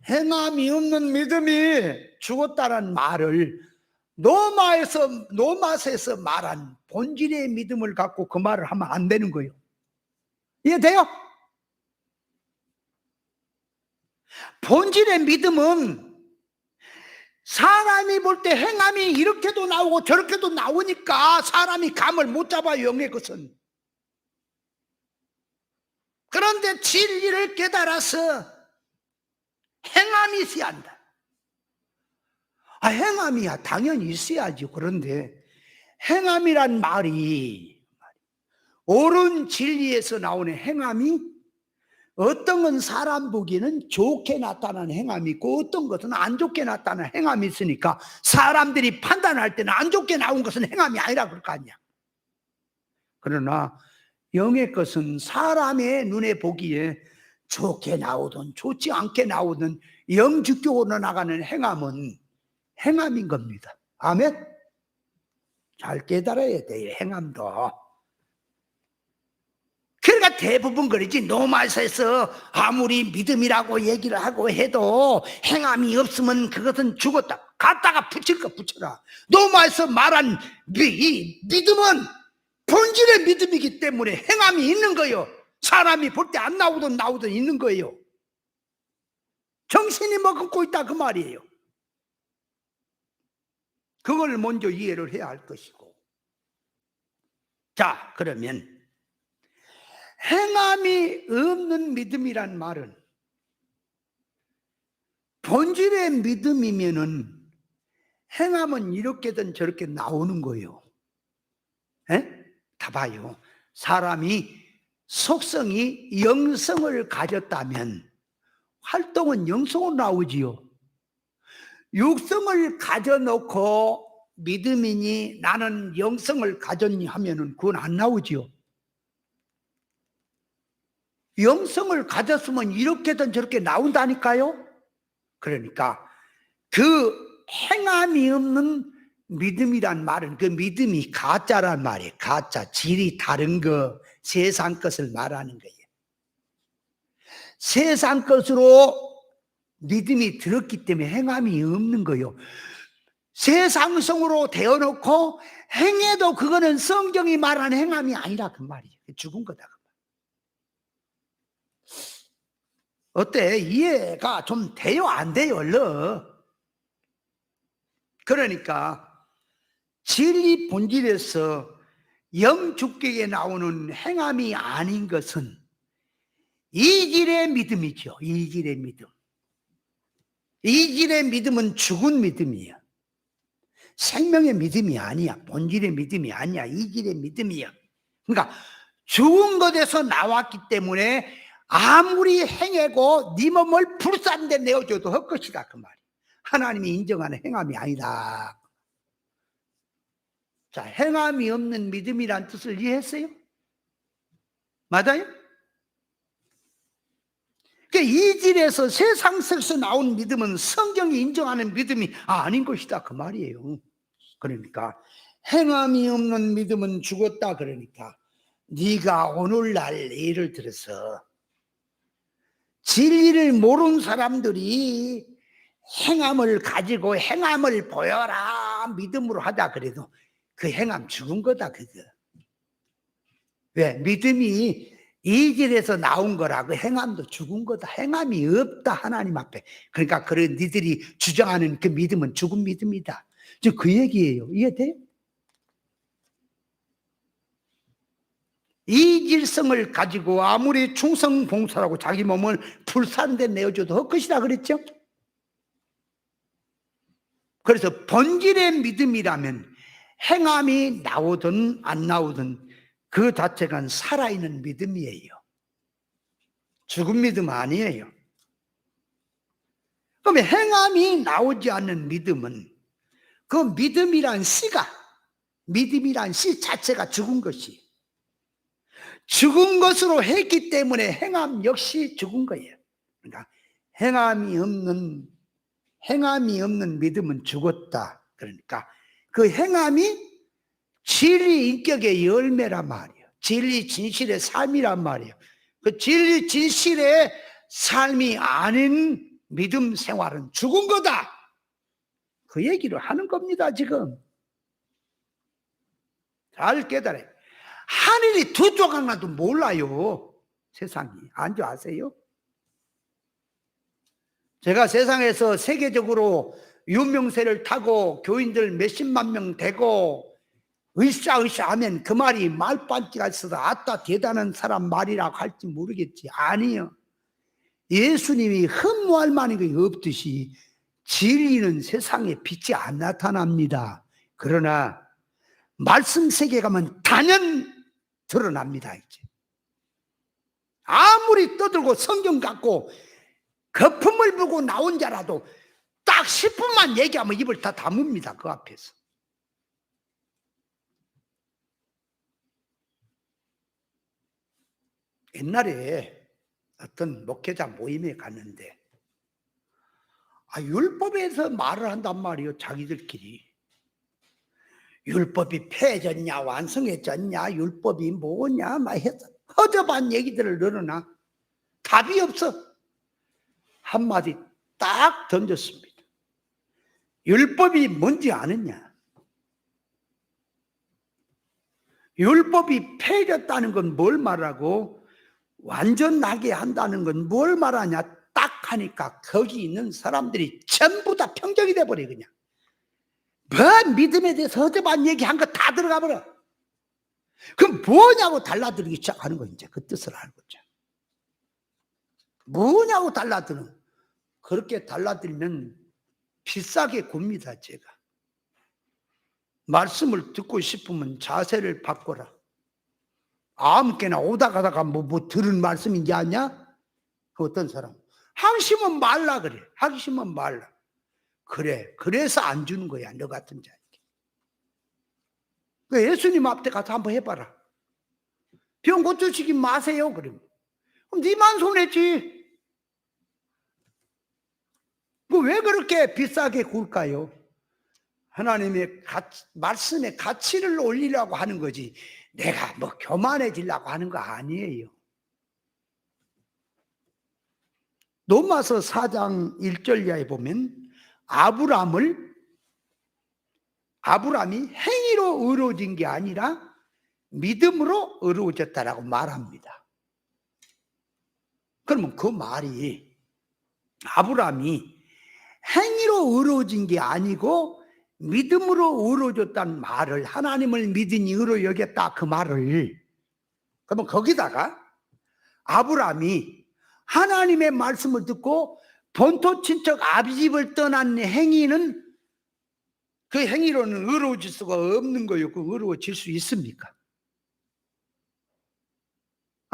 행함이 없는 믿음이 죽었다는 말을 노마스에서 말한 본질의 믿음을 갖고 그 말을 하면 안 되는 거예요. 이해돼요? 본질의 믿음은 사람이 볼 때 행함이 이렇게도 나오고 저렇게도 나오니까 사람이 감을 못 잡아요, 영의 것은. 그런데 진리를 깨달아서 행함이 있어야 한다. 행함이야 당연히 있어야지. 그런데 행함이란 말이 옳은 진리에서 나오는 행함이 어떤 건 사람 보기에는 좋게 나타나는 행함이 있고 어떤 것은 안 좋게 나타나는 행함이 있으니까 사람들이 판단할 때는 안 좋게 나온 것은 행함이 아니라 그럴 거 아니야. 그러나 영의 것은 사람의 눈에 보기에 좋게 나오든 좋지 않게 나오든 영주격으로 나가는 행함은 행함인 겁니다. 아멘? 잘 깨달아야 돼요, 행함도. 그러니까 대부분 그러지. 노마서에서 아무리 믿음이라고 얘기를 하고 해도 행함이 없으면 그것은 죽었다. 갖다가 붙일 거 붙여라. 노마에서 말한 이 믿음은 본질의 믿음이기 때문에 행함이 있는 거예요. 사람이 볼 때 안 나오든 나오든 있는 거예요. 정신이 머금고 있다 그 말이에요. 그걸 먼저 이해를 해야 할 것이고. 자, 그러면 행함이 없는 믿음이란 말은 본질의 믿음이면은 행함은 이렇게든 저렇게 나오는 거예요. 에? 다 봐요. 사람이 속성이 영성을 가졌다면 활동은 영성으로 나오지요. 육성을 가져놓고 믿음이니 나는 영성을 가졌니 하면은 그건 안 나오지요. 영성을 가졌으면 이렇게든 저렇게 나온다니까요. 그러니까 그 행함이 없는 믿음이란 말은 그 믿음이 가짜란 말이에요. 가짜, 질이 다른 거, 세상 것을 말하는 거예요. 세상 것으로 믿음이 들었기 때문에 행함이 없는 거예요. 세상성으로 되어놓고 행해도 그거는 성경이 말하는 행함이 아니라 그 말이에요. 죽은 거다. 어때? 이해가 좀 돼요? 안 돼요? 얼른. 그러니까 진리 본질에서 영주격에 나오는 행함이 아닌 것은 이질의 믿음이죠. 이질의 믿음. 이질의 믿음은 죽은 믿음이야. 생명의 믿음이 아니야. 본질의 믿음이 아니야. 이질의 믿음이야. 그러니까 죽은 것에서 나왔기 때문에 아무리 행하고 네 몸을 불사른데 내어줘도 헛것이다 그 말이야. 하나님이 인정하는 행함이 아니다. 자, 행함이 없는 믿음이란 뜻을 이해했어요? 맞아요? 이질에서 세상 속에서 나온 믿음은 성경이 인정하는 믿음이 아닌 것이다 그 말이에요. 그러니까 행함이 없는 믿음은 죽었다. 그러니까 네가 오늘날 예를 들어서 진리를 모르는 사람들이 행함을 가지고 행함을 보여라 믿음으로 하다 그래도 그 행함 죽은 거다 그거. 왜? 믿음이 이질에서 나온 거라고 행함도 죽은 거다. 행함이 없다 하나님 앞에. 그러니까 그런 니들이 주장하는 그 믿음은 죽은 믿음이다. 즉 그 얘기예요. 이해돼요? 이질성을 가지고 아무리 충성봉사라고 자기 몸을 불사른데 내어줘도 헛것이다 그랬죠? 그래서 본질의 믿음이라면 행함이 나오든 안 나오든 그 자체가 살아있는 믿음이에요. 죽은 믿음 아니에요. 그러면 행함이 나오지 않는 믿음은 그 믿음이란 씨가, 믿음이란 씨 자체가 죽은 것이 죽은 것으로 했기 때문에 행함 역시 죽은 거예요. 그러니까 행함이 없는 믿음은 죽었다. 그러니까 그 행함이 진리 인격의 열매란 말이에요. 진리 진실의 삶이란 말이에요. 그 진리 진실의 삶이 아닌 믿음 생활은 죽은 거다. 그 얘기를 하는 겁니다, 지금. 잘 깨달아요. 하늘이 두 조각 나도 몰라요. 세상이. 안 줄 아세요? 제가 세상에서 세계적으로 유명세를 타고 교인들 몇십만 명 되고 으쌰으쌰 하면 그 말이 말반지가 있어서 아따 대단한 사람 말이라고 할지 모르겠지. 아니요. 예수님이 흠모할 만한 게 없듯이 진리는 세상에 빛이 안 나타납니다. 그러나 말씀 세계 가면 단연 드러납니다. 이제 아무리 떠들고 성경 갖고 거품을 부고 나온 자라도 딱 10분만 얘기하면 입을 다 다뭅니다. 그 앞에서. 옛날에 어떤 목회자 모임에 갔는데 율법에서 말을 한단 말이에요. 자기들끼리. 율법이 폐해졌냐 완성해졌냐 율법이 뭐냐 막 해서 허접한 얘기들을 늘어나 답이 없어. 한마디 딱 던졌습니다. 율법이 뭔지 아느냐? 율법이 폐해졌다는 건 뭘 말하고 완전하게 한다는 건 뭘 말하냐? 딱 하니까 거기 있는 사람들이 전부 다 평정이 돼버려. 그냥 뭐 믿음에 대해서 허접한 얘기한 거 다 들어가 버려. 그럼 뭐냐고 달라들기 시작하는 거. 이제 그 뜻을 알고자 뭐냐고 달라드는. 그렇게 달라들면 비싸게 굽니다. 제가 말씀을 듣고 싶으면 자세를 바꿔라. 아무개나 오다 가다가 뭐 들은 말씀인지 아냐? 그 어떤 사람 하기 싫으면 말라 그래. 하기 싫으면 말라. 그래. 그래서 안 주는 거야. 너 같은 자에게. 예수님 앞에 가서 한번 해봐라. 병 고쳐주지 마세요. 그러면 그럼 니만 손해지. 왜 그렇게 비싸게 굴까요? 하나님의 말씀의 가치를 올리려고 하는 거지 내가 뭐 교만해지려고 하는 거 아니에요. 로마서 4장 1절 이하에 보면 아브라함이 행위로 의로워진 게 아니라 믿음으로 의로워졌다라고 말합니다. 그러면 그 말이 아브라함이 행위로 의로워진 게 아니고 믿음으로 의로워졌다는 말을 하나님을 믿으니 의로 여겼다 그 말을 그러면 거기다가 아브라함이 하나님의 말씀을 듣고 본토 친척 아비집을 떠난 행위는 그 행위로는 의로워질 수가 없는 거예요. 그 의로워질 수 있습니까?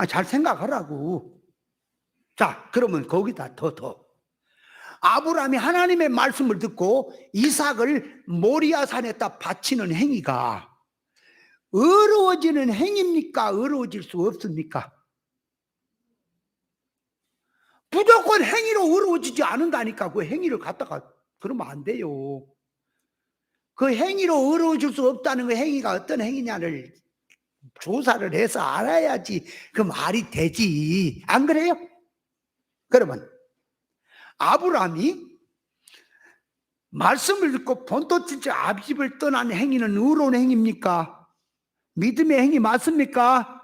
잘 생각하라고. 자, 그러면 거기다 더 아브라함이 하나님의 말씀을 듣고 이삭을 모리아산에다 바치는 행위가 의로워지는 행위입니까? 의로워질 수 없습니까? 무조건 행위로 의로워지지 않는다니까. 그 행위를 갖다가 그러면 안 돼요. 그 행위로 의로워질 수 없다는 그 행위가 어떤 행위냐를 조사를 해서 알아야지 그 말이 되지. 안 그래요? 그러면 아브라함이 말씀을 듣고 본토 친척 아비집을 떠난 행위는 의로운 행위입니까? 믿음의 행위 맞습니까?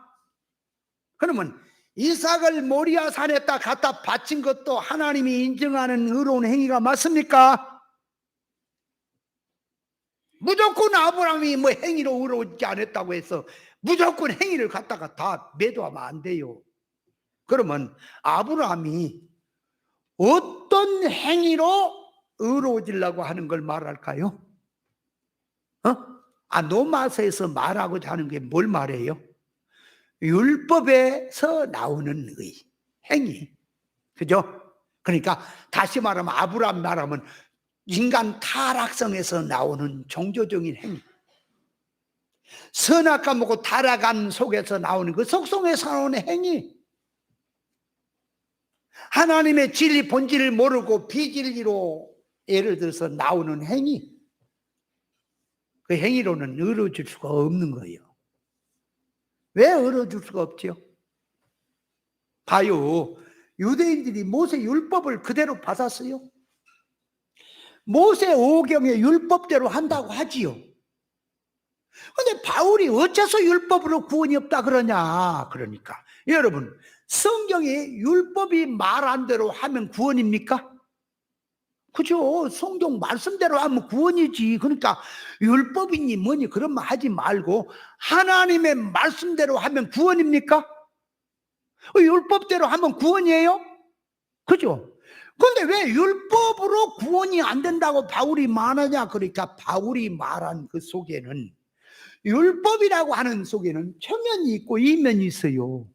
그러면 이삭을 모리아 산에다 갖다 바친 것도 하나님이 인정하는 의로운 행위가 맞습니까? 무조건 아브라함이 뭐 행위로 의로우지 않았다고 해서 무조건 행위를 갖다가 다 매도하면 안 돼요. 그러면 아브라함이 어떤 행위로 의로워지려고 하는 걸 말할까요? 로마서에서 말하고자 하는 게 뭘 말해요? 율법에서 나오는 의, 행위. 그죠? 그러니까 다시 말하면 아브라함 말하면 인간 타락성에서 나오는 종교적인 행위. 선악과 먹고 타락한 속에서 나오는 그 속성에서 나오는 행위. 하나님의 진리 본질을 모르고 비진리로 예를 들어서 나오는 행위. 그 행위로는 이루어질 수가 없는 거예요. 왜 이루어질 수가 없죠? 봐요. 유대인들이 모세 율법을 그대로 받았어요. 모세 오경의 율법대로 한다고 하지요. 근데 바울이 어째서 율법으로 구원이 없다 그러냐? 그러니까 여러분, 성경에 율법이 말한 대로 하면 구원입니까? 그죠? 성경 말씀대로 하면 구원이지. 그러니까 율법이니 뭐니 그런 말 하지 말고 하나님의 말씀대로 하면 구원입니까? 율법대로 하면 구원이에요? 그죠? 근데 왜 율법으로 구원이 안 된다고 바울이 말하냐? 그러니까 바울이 말한 그 속에는, 율법이라고 하는 속에는 표면이 있고 이면이 있어요.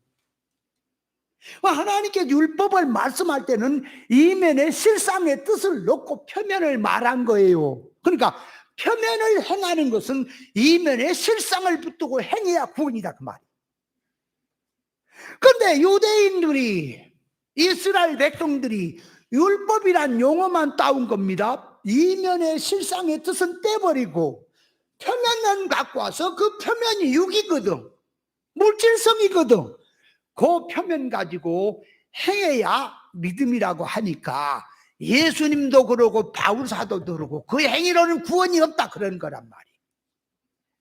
하나님께 율법을 말씀할 때는 이면에 실상의 뜻을 넣고 표면을 말한 거예요. 그러니까 표면을 행하는 것은 이면에 실상을 붙들고 행해야 구원이다 그 말이에요. 그런데 유대인들이, 이스라엘 백성들이 율법이란 용어만 따온 겁니다. 이면의 실상의 뜻은 떼버리고 표면만 갖고 와서 그 표면이 육이거든, 물질성이거든. 그 표면 가지고 행해야 믿음이라고 하니까 예수님도 그러고 바울 사도도 그러고 그 행위로는 구원이 없다 그런 거란 말이에요.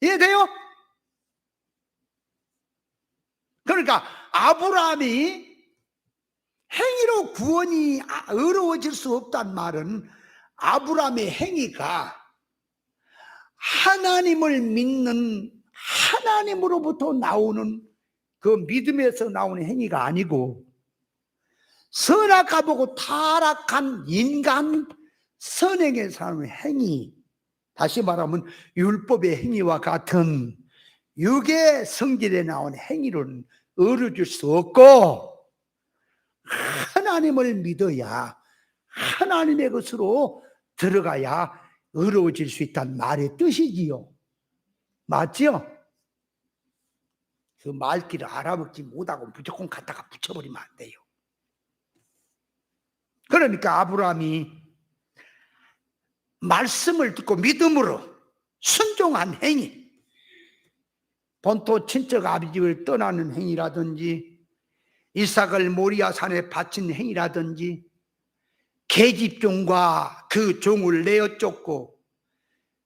이해돼요? 그러니까 아브라함이 행위로 구원이 어려워질 수 없단 말은 아브라함의 행위가 하나님을 믿는, 하나님으로부터 나오는 그 믿음에서 나오는 행위가 아니고 선악과보고 타락한 인간 선행에서 하는 행위, 다시 말하면 율법의 행위와 같은 육의 성질에 나온 행위로는 어려질 수 없고 하나님을 믿어야 하나님의 것으로 들어가야 어려워질 수 있다는 말의 뜻이지요. 맞죠? 그 말귀를 알아먹지 못하고 무조건 갖다가 붙여버리면 안 돼요. 그러니까 아브라함이 말씀을 듣고 믿음으로 순종한 행위, 본토 친척 아비집을 떠나는 행위라든지 이삭을 모리아 산에 바친 행위라든지 계집종과 그 종을 내어 쫓고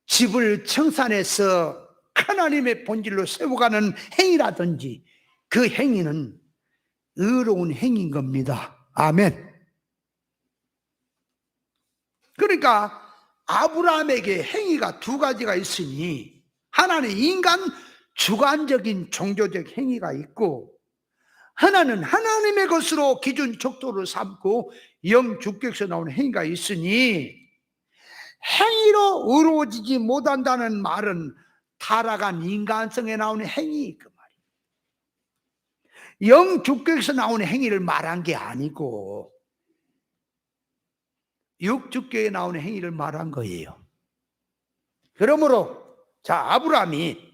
집을 청산해서 하나님의 본질로 세워가는 행위라든지 그 행위는 의로운 행위인 겁니다. 아멘. 그러니까 아브라함에게 행위가 두 가지가 있으니 하나는 인간 주관적인 종교적 행위가 있고 하나는 하나님의 것으로 기준 척도를 삼고 영주격에서 나오는 행위가 있으니 행위로 의로워지지 못한다는 말은 타락한 인간성에 나오는 행위 그 말이에요. 영주격에서 나오는 행위를 말한 게 아니고 육주격에 나오는 행위를 말한 거예요. 그러므로 자, 아브라함이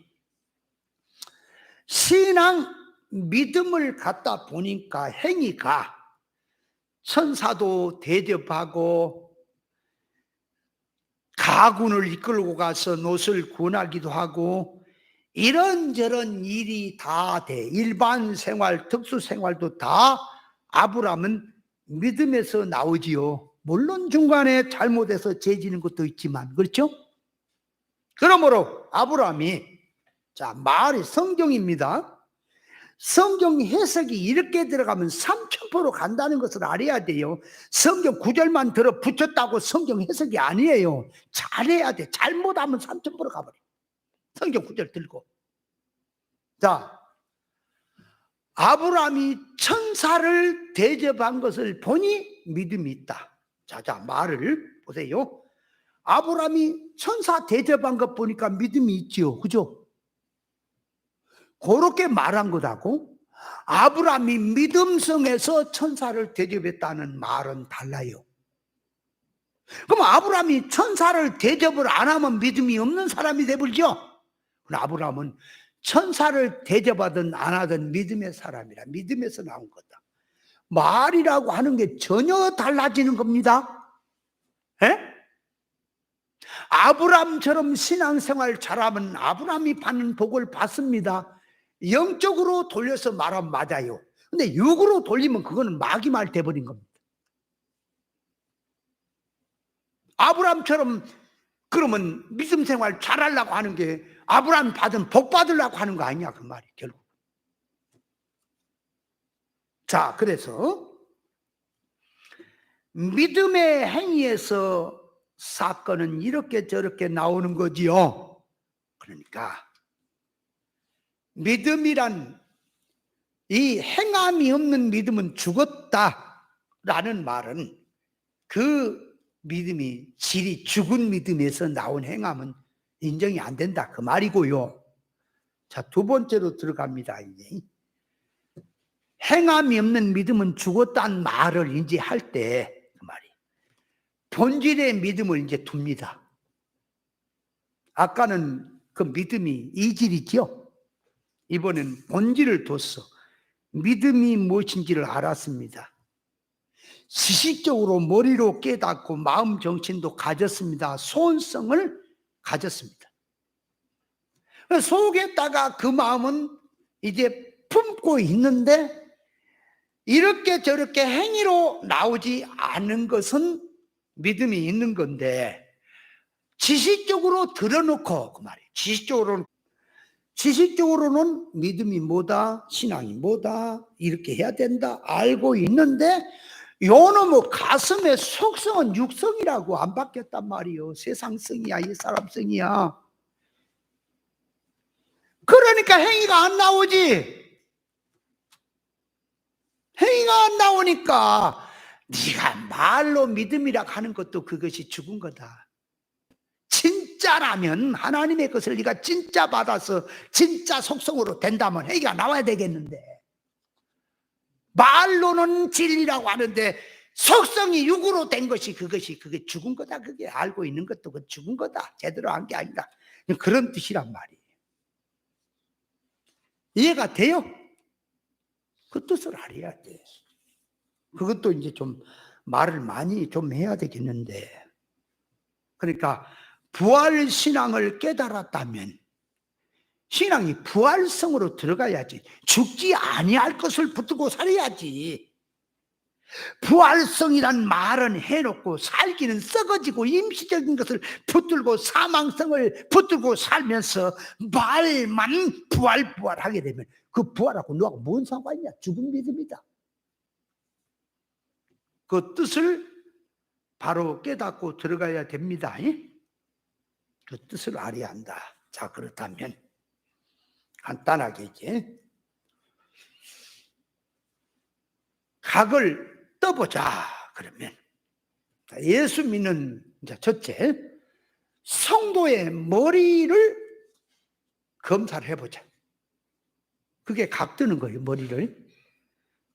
신앙 믿음을 갖다 보니까 행위가 천사도 대접하고 가군을 이끌고 가서 노를 구원하기도 하고 이런저런 일이 다 돼. 일반 생활, 특수 생활도 다 아브라함은 믿음에서 나오지요. 물론 중간에 잘못해서 죄지는 것도 있지만, 그렇죠? 그러므로 아브라함이, 자, 말이 성경입니다. 성경 해석이 이렇게 들어가면 3000% 간다는 것을 알아야 돼요. 성경 구절만 들어 붙였다고 성경 해석이 아니에요. 잘해야 돼. 잘못하면 3000% 가버려. 성경 구절 들고. 자, 아브라함이 천사를 대접한 것을 보니 믿음이 있다. 자, 말을 보세요. 아브라함이 천사 대접한 것 보니까 믿음이 있지요. 그죠? 그렇게 말한 거라고 아브라함이 믿음성에서 천사를 대접했다는 말은 달라요. 그럼 아브라함이 천사를 대접을 안 하면 믿음이 없는 사람이 되버리죠. 아브라함은 천사를 대접하든 안 하든 믿음의 사람이라 믿음에서 나온 거다. 말이라고 하는 게 전혀 달라지는 겁니다. 에? 아브라함처럼 신앙생활 잘하면 아브라함이 받는 복을 받습니다. 영적으로 돌려서 말하면 맞아요. 근데 육으로 돌리면 그거는 마귀말 돼버린 겁니다. 아브라함처럼 그러면 믿음 생활 잘하려고 하는 게 아브라함 받은 복 받으려고 하는 거 아니냐 그 말이 결국. 자, 그래서 믿음의 행위에서 사건은 이렇게 저렇게 나오는 거지요. 그러니까 믿음이란 이 행함이 없는 믿음은 죽었다라는 말은 그 믿음이 질이 죽은 믿음에서 나온 행함은 인정이 안 된다 그 말이고요. 자, 두 번째로 들어갑니다. 이제 행함이 없는 믿음은 죽었다는 말을 이제 할 때 그 말이 본질의 믿음을 이제 둡니다. 아까는 그 믿음이 이질이지요. 이번엔 본질을 뒀어. 믿음이 무엇인지를 알았습니다. 지식적으로 머리로 깨닫고 마음 정신도 가졌습니다. 소원성을 가졌습니다. 속에다가 그 마음은 이제 품고 있는데 이렇게 저렇게 행위로 나오지 않은 것은 믿음이 있는 건데 지식적으로 드러놓고 그 말이에요. 지식적으로는 믿음이 뭐다, 신앙이 뭐다, 이렇게 해야 된다 알고 있는데 요놈의 가슴의 속성은 육성이라고 안 바뀌었단 말이에요. 세상성이야, 이 사람성이야. 그러니까 행위가 안 나오지. 행위가 안 나오니까 네가 말로 믿음이라 하는 것도 그것이 죽은 거다. 진짜라면 하나님의 것을 네가 진짜 받아서 진짜 속성으로 된다면 행위가 나와야 되겠는데 말로는 진리라고 하는데 속성이 육으로 된 것이 그게 죽은 거다. 그게 알고 있는 것도 그 죽은 거다. 제대로 한 게 아니다. 그런 뜻이란 말이에요. 이해가 돼요? 그 뜻을 알아야 돼. 그것도 이제 좀 말을 많이 좀 해야 되겠는데 그러니까 부활 신앙을 깨달았다면 신앙이 부활성으로 들어가야지. 죽지 아니할 것을 붙들고 살아야지. 부활성이란 말은 해놓고 살기는 썩어지고 임시적인 것을 붙들고 사망성을 붙들고 살면서 말만 부활하게 되면 그 부활하고 너하고 뭔 상관이냐. 죽은 믿음이다. 그 뜻을 바로 깨닫고 들어가야 됩니다. 그 뜻을 알아야 한다. 자, 그렇다면 간단하게 이제 각을 떠보자. 그러면 예수 믿는 이제 첫째 성도의 머리를 검사를 해보자. 그게 각 뜨는 거예요.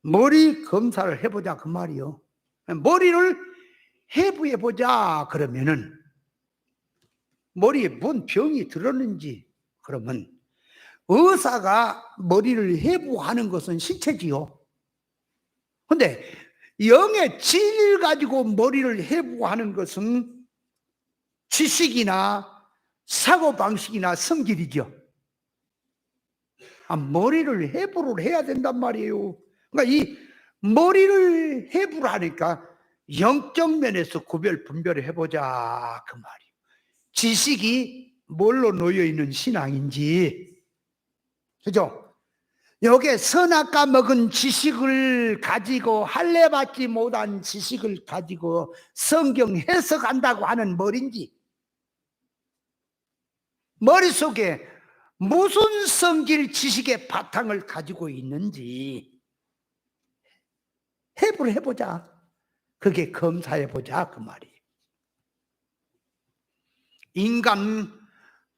머리 검사를 해보자 그 말이요. 머리를 해부해보자 그러면은 머리에 뭔 병이 들었는지 그러면 의사가 머리를 해부하는 것은 신체지요. 근데 영의 진리를 가지고 머리를 해부하는 것은 지식이나 사고방식이나 성질이죠. 머리를 해부를 해야 된단 말이에요. 그러니까 이 머리를 해부를 하니까 영적 면에서 분별을 해보자 그 말이에요. 지식이 뭘로 놓여있는 신앙인지, 그죠? 여기에 선악과 먹은 지식을 가지고 할례받지 못한 지식을 가지고 성경 해석한다고 하는 머리인지 머릿속에 무슨 성질 지식의 바탕을 가지고 있는지 해부를 해보자. 그게 검사해보자 그 말이에요. 인간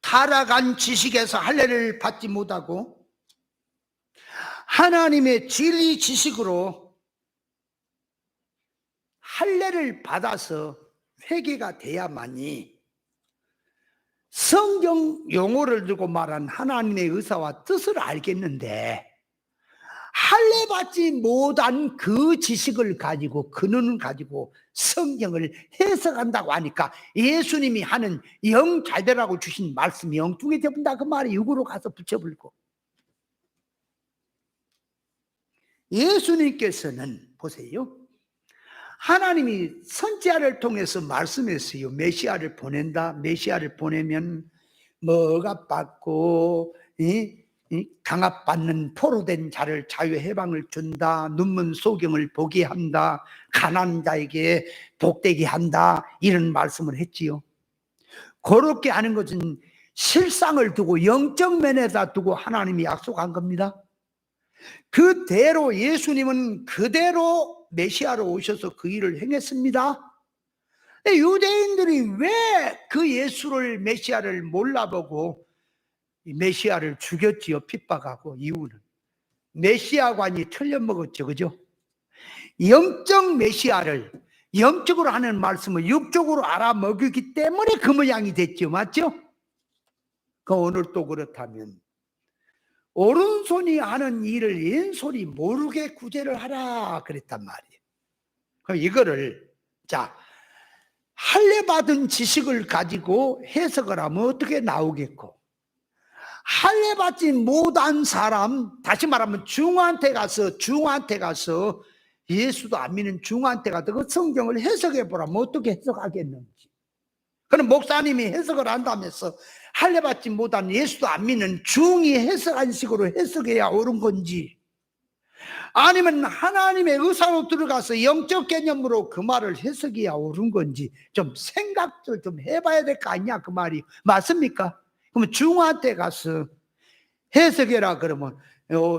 타락한 지식에서 할례를 받지 못하고 하나님의 진리 지식으로 할례를 받아서 회개가 돼야만이 성경 용어를 두고 말한 하나님의 의사와 뜻을 알겠는데 할례받지 못한 그 지식을 가지고 근원을 가지고 성경을 해석한다고 하니까 예수님이 하는 영 잘되라고 주신 말씀이 엉뚱해져 본다 그 말이 육으로 가서 붙여버리고, 예수님께서는 보세요, 하나님이 선지자를 통해서 말씀했어요. 메시아를 보낸다. 메시아를 보내면 뭐가 받고 강압받는 포로된 자를 자유해방을 준다. 눈먼 소경을 보게 한다. 가난한 자에게 복되게 한다. 이런 말씀을 했지요. 그렇게 하는 것은 실상을 두고 영적 면에다 두고 하나님이 약속한 겁니다. 그대로 예수님은 그대로 메시아로 오셔서 그 일을 행했습니다. 유대인들이 왜 그 예수를 메시아를 몰라보고 메시아를 죽였지요? 핍박하고. 이유는 메시아관이 틀려먹었죠. 그죠? 영적 메시아를 영적으로 하는 말씀을 육적으로 알아먹었기 때문에 그 모양이 됐죠. 맞죠? 그 오늘 또 그렇다면 오른손이 하는 일을 왼손이 모르게 구제를 하라 그랬단 말이에요. 그럼 이거를 자 할례 받은 지식을 가지고 해석을 하면 어떻게 나오겠고, 할례 받지 못한 사람, 다시 말하면 중한테 가서 예수도 안 믿는 중한테 가서 그 성경을 해석해 보라면 어떻게 해석하겠는지. 그럼 목사님이 해석을 한다면서 할례 받지 못한 예수도 안 믿는 중이 해석한 식으로 해석해야 옳은 건지, 아니면 하나님의 의사로 들어가서 영적 개념으로 그 말을 해석해야 옳은 건지 좀 생각을 좀 해봐야 될 거 아니냐 그 말이 맞습니까? 그러면 중한테 가서 해석해라 그러면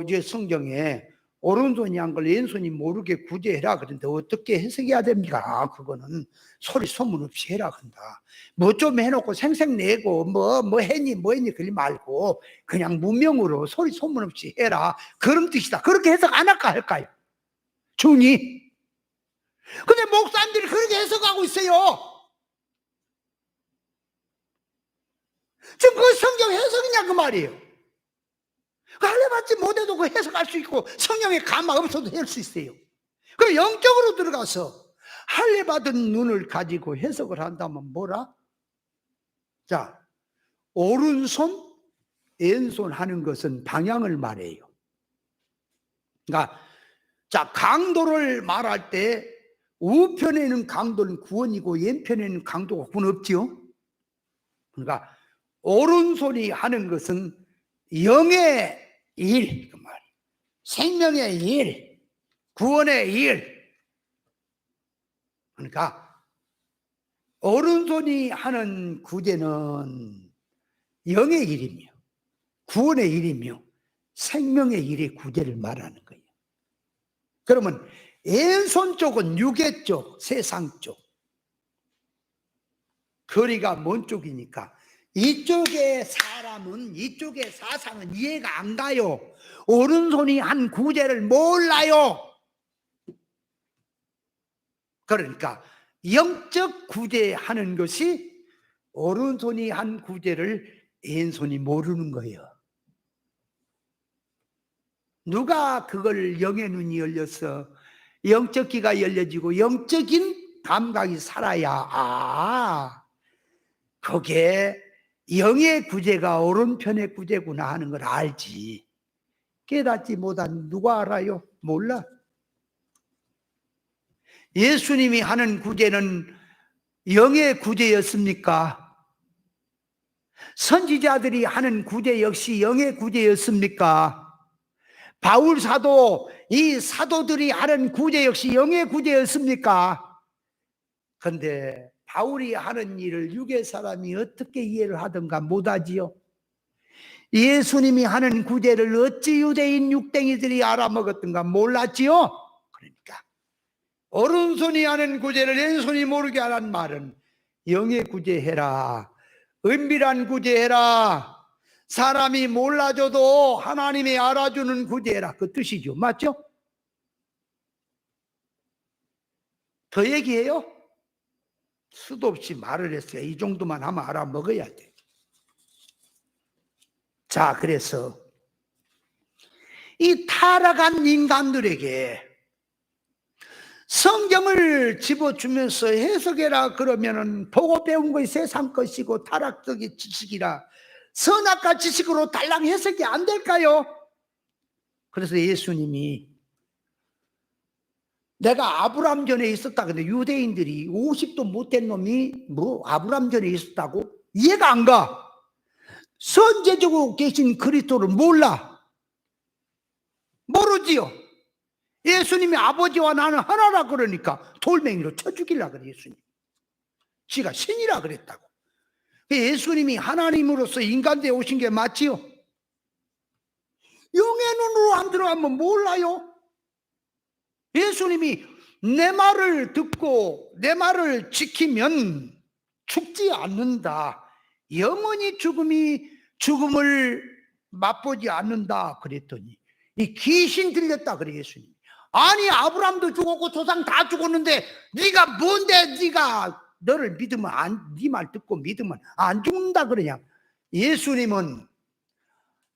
이제 성경에 오른손이 한 걸 왼손이 모르게 구제해라 그런데 어떻게 해석해야 됩니까? 그거는 소리 소문 없이 해라 한다. 뭐 좀 해놓고 생색내고 뭐 했니 그러지 말고 그냥 문명으로 소리 소문 없이 해라 그런 뜻이다. 그렇게 해석 안 할까 할까요? 중이. 근데 목사님들이 그렇게 해석하고 있어요. 지금 그 성경 해석이냐 그 말이에요. 할례 받지 못해도 그 해석할 수 있고 성령의 감화 없어도 할 수 있어요. 그럼 영적으로 들어가서 할례 받은 눈을 가지고 해석을 한다면 뭐라? 자, 오른손, 왼손 하는 것은 방향을 말해요. 그러니까 자, 강도를 말할 때 우편에 있는 강도는 구원이고 왼편에 있는 강도가 구원 없지요. 그러니까 오른손이 하는 것은 영의 일, 그 말, 생명의 일, 구원의 일. 그러니까 오른손이 하는 구제는 영의 일이며 구원의 일이며 생명의 일의 구제를 말하는 거예요. 그러면 왼손 쪽은 육의 쪽, 세상 쪽. 거리가 먼 쪽이니까 이쪽의 사람은, 이쪽의 사상은 이해가 안 가요. 오른손이 한 구제를 몰라요. 그러니까 영적 구제하는 것이 오른손이 한 구제를 왼손이 모르는 거예요. 누가 그걸 영의 눈이 열려서 영적 귀가 열려지고 영적인 감각이 살아야 그게 영의 구제가 오른편의 구제구나 하는 걸 알지. 깨닫지 못한 누가 알아요? 몰라. 예수님이 하는 구제는 영의 구제였습니까? 선지자들이 하는 구제 역시 영의 구제였습니까? 바울 사도, 이 사도들이 하는 구제 역시 영의 구제였습니까? 그런데 바울이 하는 일을 육의 사람이 어떻게 이해를 하든가 못하지요. 예수님이 하는 구제를 어찌 유대인 육댕이들이 알아먹었던가 몰랐지요. 그러니까 오른손이 하는 구제를 왼손이 모르게 하라는 말은 영의 구제해라, 은밀한 구제해라, 사람이 몰라줘도 하나님이 알아주는 구제해라, 그 뜻이죠. 맞죠? 더 얘기해요? 수도 없이 말을 했어요. 이 정도만 하면 알아먹어야 돼. 자, 그래서 이 타락한 인간들에게 성경을 집어주면서 해석해라 그러면은 보고 배운 것이 세상 것이고 타락적인 지식이라 선악과 지식으로 달랑 해석이 안 될까요? 그래서 예수님이 내가 아브라함 전에 있었다. 근데 유대인들이 50도 못된 놈이 뭐 아브라함 전에 있었다고? 이해가 안 가. 선제적으로 계신 그리스도를 몰라. 모르지요. 예수님이 아버지와 나는 하나라 그러니까 돌멩이로 쳐 죽이려 그래 예수님. 지가 신이라 그랬다고. 예수님이 하나님으로서 인간대에 오신 게 맞지요? 영의 눈으로 안 들어가면 몰라요. 예수님이 내 말을 듣고 내 말을 지키면 죽지 않는다. 영원히 죽음을 맛보지 않는다 그랬더니 이 귀신 들렸다 그래 예수님. 아니 아브라함도 죽었고 조상 다 죽었는데 네가 뭔데 네가 너를 믿으면 네 말 듣고 믿으면 안 죽는다 그러냐. 예수님은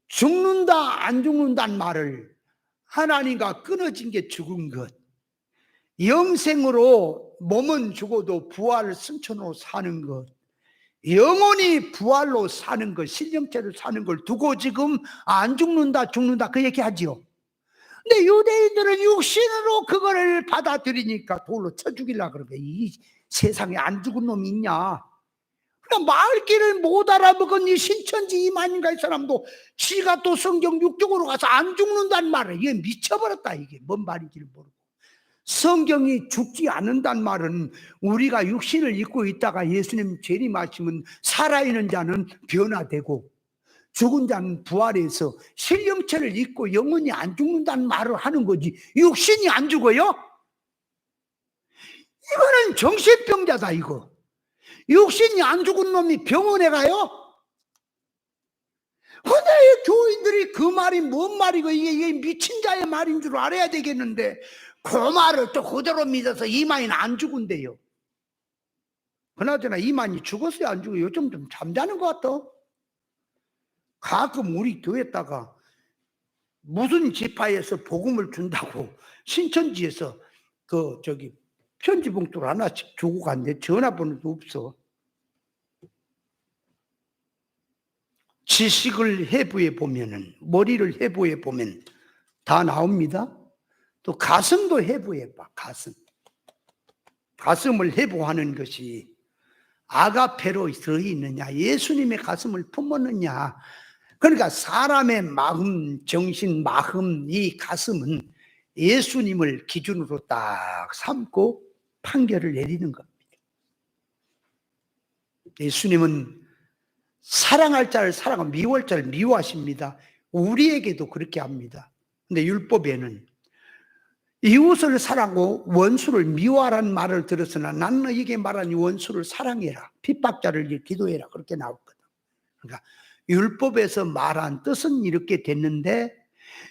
죽는다 안 죽는다는 말을 하나님과 끊어진 게 죽은 것, 영생으로 몸은 죽어도 부활 승천으로 사는 것, 영원히 부활로 사는 것, 신령체로 사는 걸 두고 지금 안 죽는다 죽는다 그 얘기하지요. 근데 유대인들은 육신으로 그거를 받아들이니까 돌로 쳐 죽이려고 그러게. 이 세상에 안 죽은 놈이 있냐. 그러니까 말귀를 못 알아먹은 이 신천지 이만인가 이 사람도 지가 또 성경 육적으로 가서 안 죽는다는 말을 이게 미쳐버렸다. 이게 뭔 말인지를 모르고. 성경이 죽지 않는다는 말은 우리가 육신을 입고 있다가 예수님 재림하시면 살아있는 자는 변화되고 죽은 자는 부활해서 신령체를 입고 영원히 안 죽는다는 말을 하는 거지 육신이 안 죽어요? 이거는 정신병자다 이거. 육신이 안 죽은 놈이 병원에 가요? 근데 교인들이 그 말이 뭔 말이고 이게 미친 자의 말인 줄 알아야 되겠는데 그 말을 또 그대로 믿어서 이만희는 안 죽은대요. 그나저나 이만희 죽었어요 안 죽어요? 요즘 좀 잠자는 것 같아. 가끔 우리 교회에다가 무슨 지파에서 복음을 준다고 신천지에서 편지 봉투를 하나씩 주고 갔는데 전화번호도 없어. 지식을 해부해 보면은 머리를 해부해 보면 다 나옵니다. 또 가슴도 해부해 봐. 가슴을 해부하는 것이 아가페로 들어있느냐 예수님의 가슴을 품었느냐. 그러니까 사람의 마음, 정신, 마음, 이 가슴은 예수님을 기준으로 딱 삼고 판결을 내리는 겁니다. 예수님은 사랑할 자를 사랑하고 미워할 자를 미워하십니다. 우리에게도 그렇게 합니다. 근데 율법에는 이웃을 사랑하고 원수를 미워하라는 말을 들었으나 나는 너에게 말하니 원수를 사랑해라. 핍박자를 기도해라. 그렇게 나왔거든. 그러니까 율법에서 말한 뜻은 이렇게 됐는데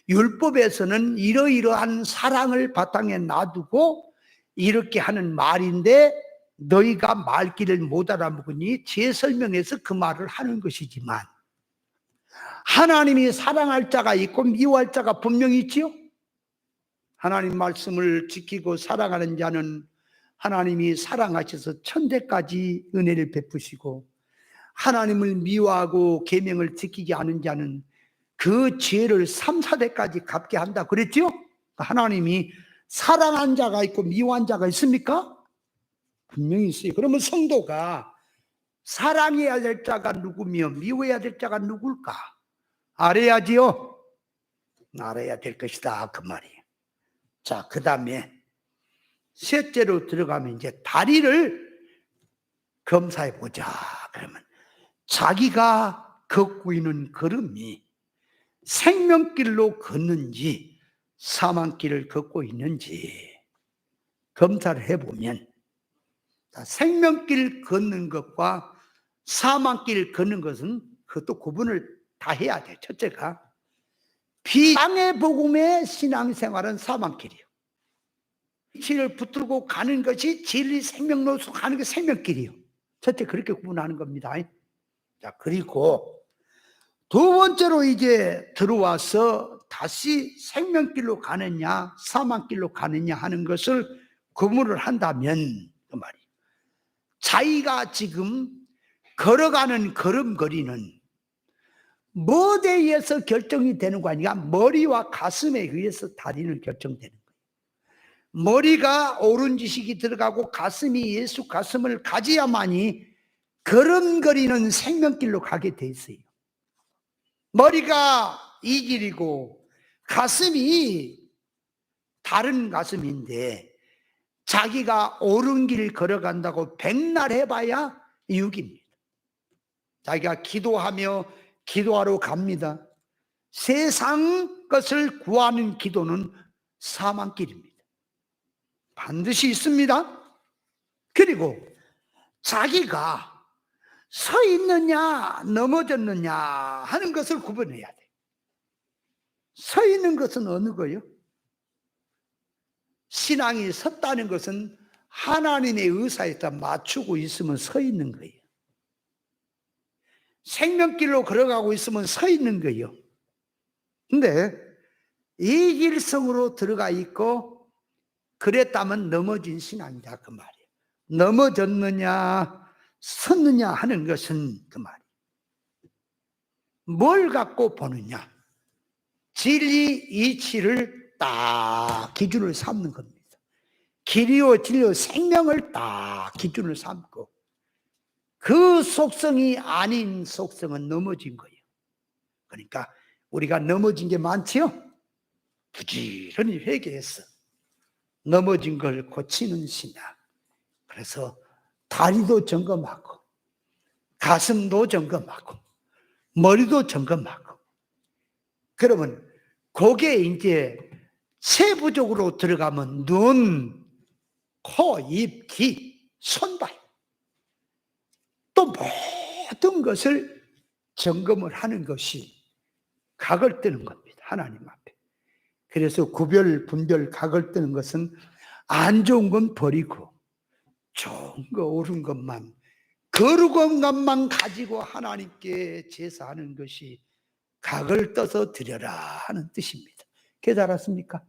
율법에서는 이러이러한 사랑을 바탕에 놔두고 이렇게 하는 말인데 너희가 말귀를 못 알아먹으니 제 설명에서 그 말을 하는 것이지만 하나님이 사랑할 자가 있고 미워할 자가 분명히 있지요. 하나님 말씀을 지키고 사랑하는 자는 하나님이 사랑하셔서 천대까지 은혜를 베푸시고 하나님을 미워하고 계명을 지키지 않은 자는 그 죄를 3, 4대까지 갚게 한다 그랬죠? 하나님이 사랑한 자가 있고 미워한 자가 있습니까? 분명히 있어요. 그러면 성도가 사랑해야 될 자가 누구며 미워해야 될 자가 누굴까? 알아야지요. 알아야 될 것이다 그 말이에요. 자, 그 다음에 셋째로 들어가면 이제 다리를 검사해 보자. 그러면 자기가 걷고 있는 걸음이 생명길로 걷는지 사망길을 걷고 있는지 검사를 해보면 생명길 걷는 것과 사망길 걷는 것은 그것도 구분을 다 해야 돼. 첫째가 비방의 복음의 신앙생활은 사망길이에요. 진리를 붙들고 가는 것이 진리 생명로서 가는 게 생명길이에요. 첫째 그렇게 구분하는 겁니다. 자, 그리고 두 번째로 이제 들어와서 다시 생명길로 가느냐 사망길로 가느냐 하는 것을 구분을 한다면 그 말이에요. 자기가 지금 걸어가는 걸음걸이는 뭐에 의해서 결정이 되는 거 아니야? 머리와 가슴에 의해서 다리는 결정되는 거예요. 머리가 옳은 지식이 들어가고 가슴이 예수 가슴을 가져야만이 걸음걸이는 생명길로 가게 돼 있어요. 머리가 이 길이고 가슴이 다른 가슴인데 자기가 옳은 길 걸어간다고 백날 해봐야 육입니다. 자기가 기도하러 갑니다. 세상 것을 구하는 기도는 사망길입니다. 반드시 있습니다. 그리고 자기가 서 있느냐 넘어졌느냐 하는 것을 구분해야 돼. 서 있는 것은 어느 거요? 신앙이 섰다는 것은 하나님의 의사에 따라 맞추고 있으면 서 있는 거예요. 생명길로 걸어가고 있으면 서 있는 거예요. 근데 이길성으로 들어가 있고 그랬다면 넘어진 신앙이다 그 말이에요. 넘어졌느냐 섰느냐 하는 것은 그 말이에요. 뭘 갖고 보느냐? 진리 이치를 딱 기준을 삼는 겁니다. 길이요 진리요 생명을 딱 기준을 삼고 그 속성이 아닌 속성은 넘어진 거예요. 그러니까 우리가 넘어진 게 많지요? 부지런히 회개했어. 넘어진 걸 고치는 신앙. 그래서 다리도 점검하고 가슴도 점검하고 머리도 점검하고 그러면 거기에 이제 세부적으로 들어가면 눈, 코, 입, 귀, 손발 또 모든 것을 점검을 하는 것이 각을 뜨는 겁니다. 하나님 앞에. 그래서 구별, 분별, 각을 뜨는 것은 안 좋은 건 버리고 좋은 거 옳은 것만 거룩한 것만 가지고 하나님께 제사하는 것이 각을 떠서 드려라 하는 뜻입니다. 깨달았습니까?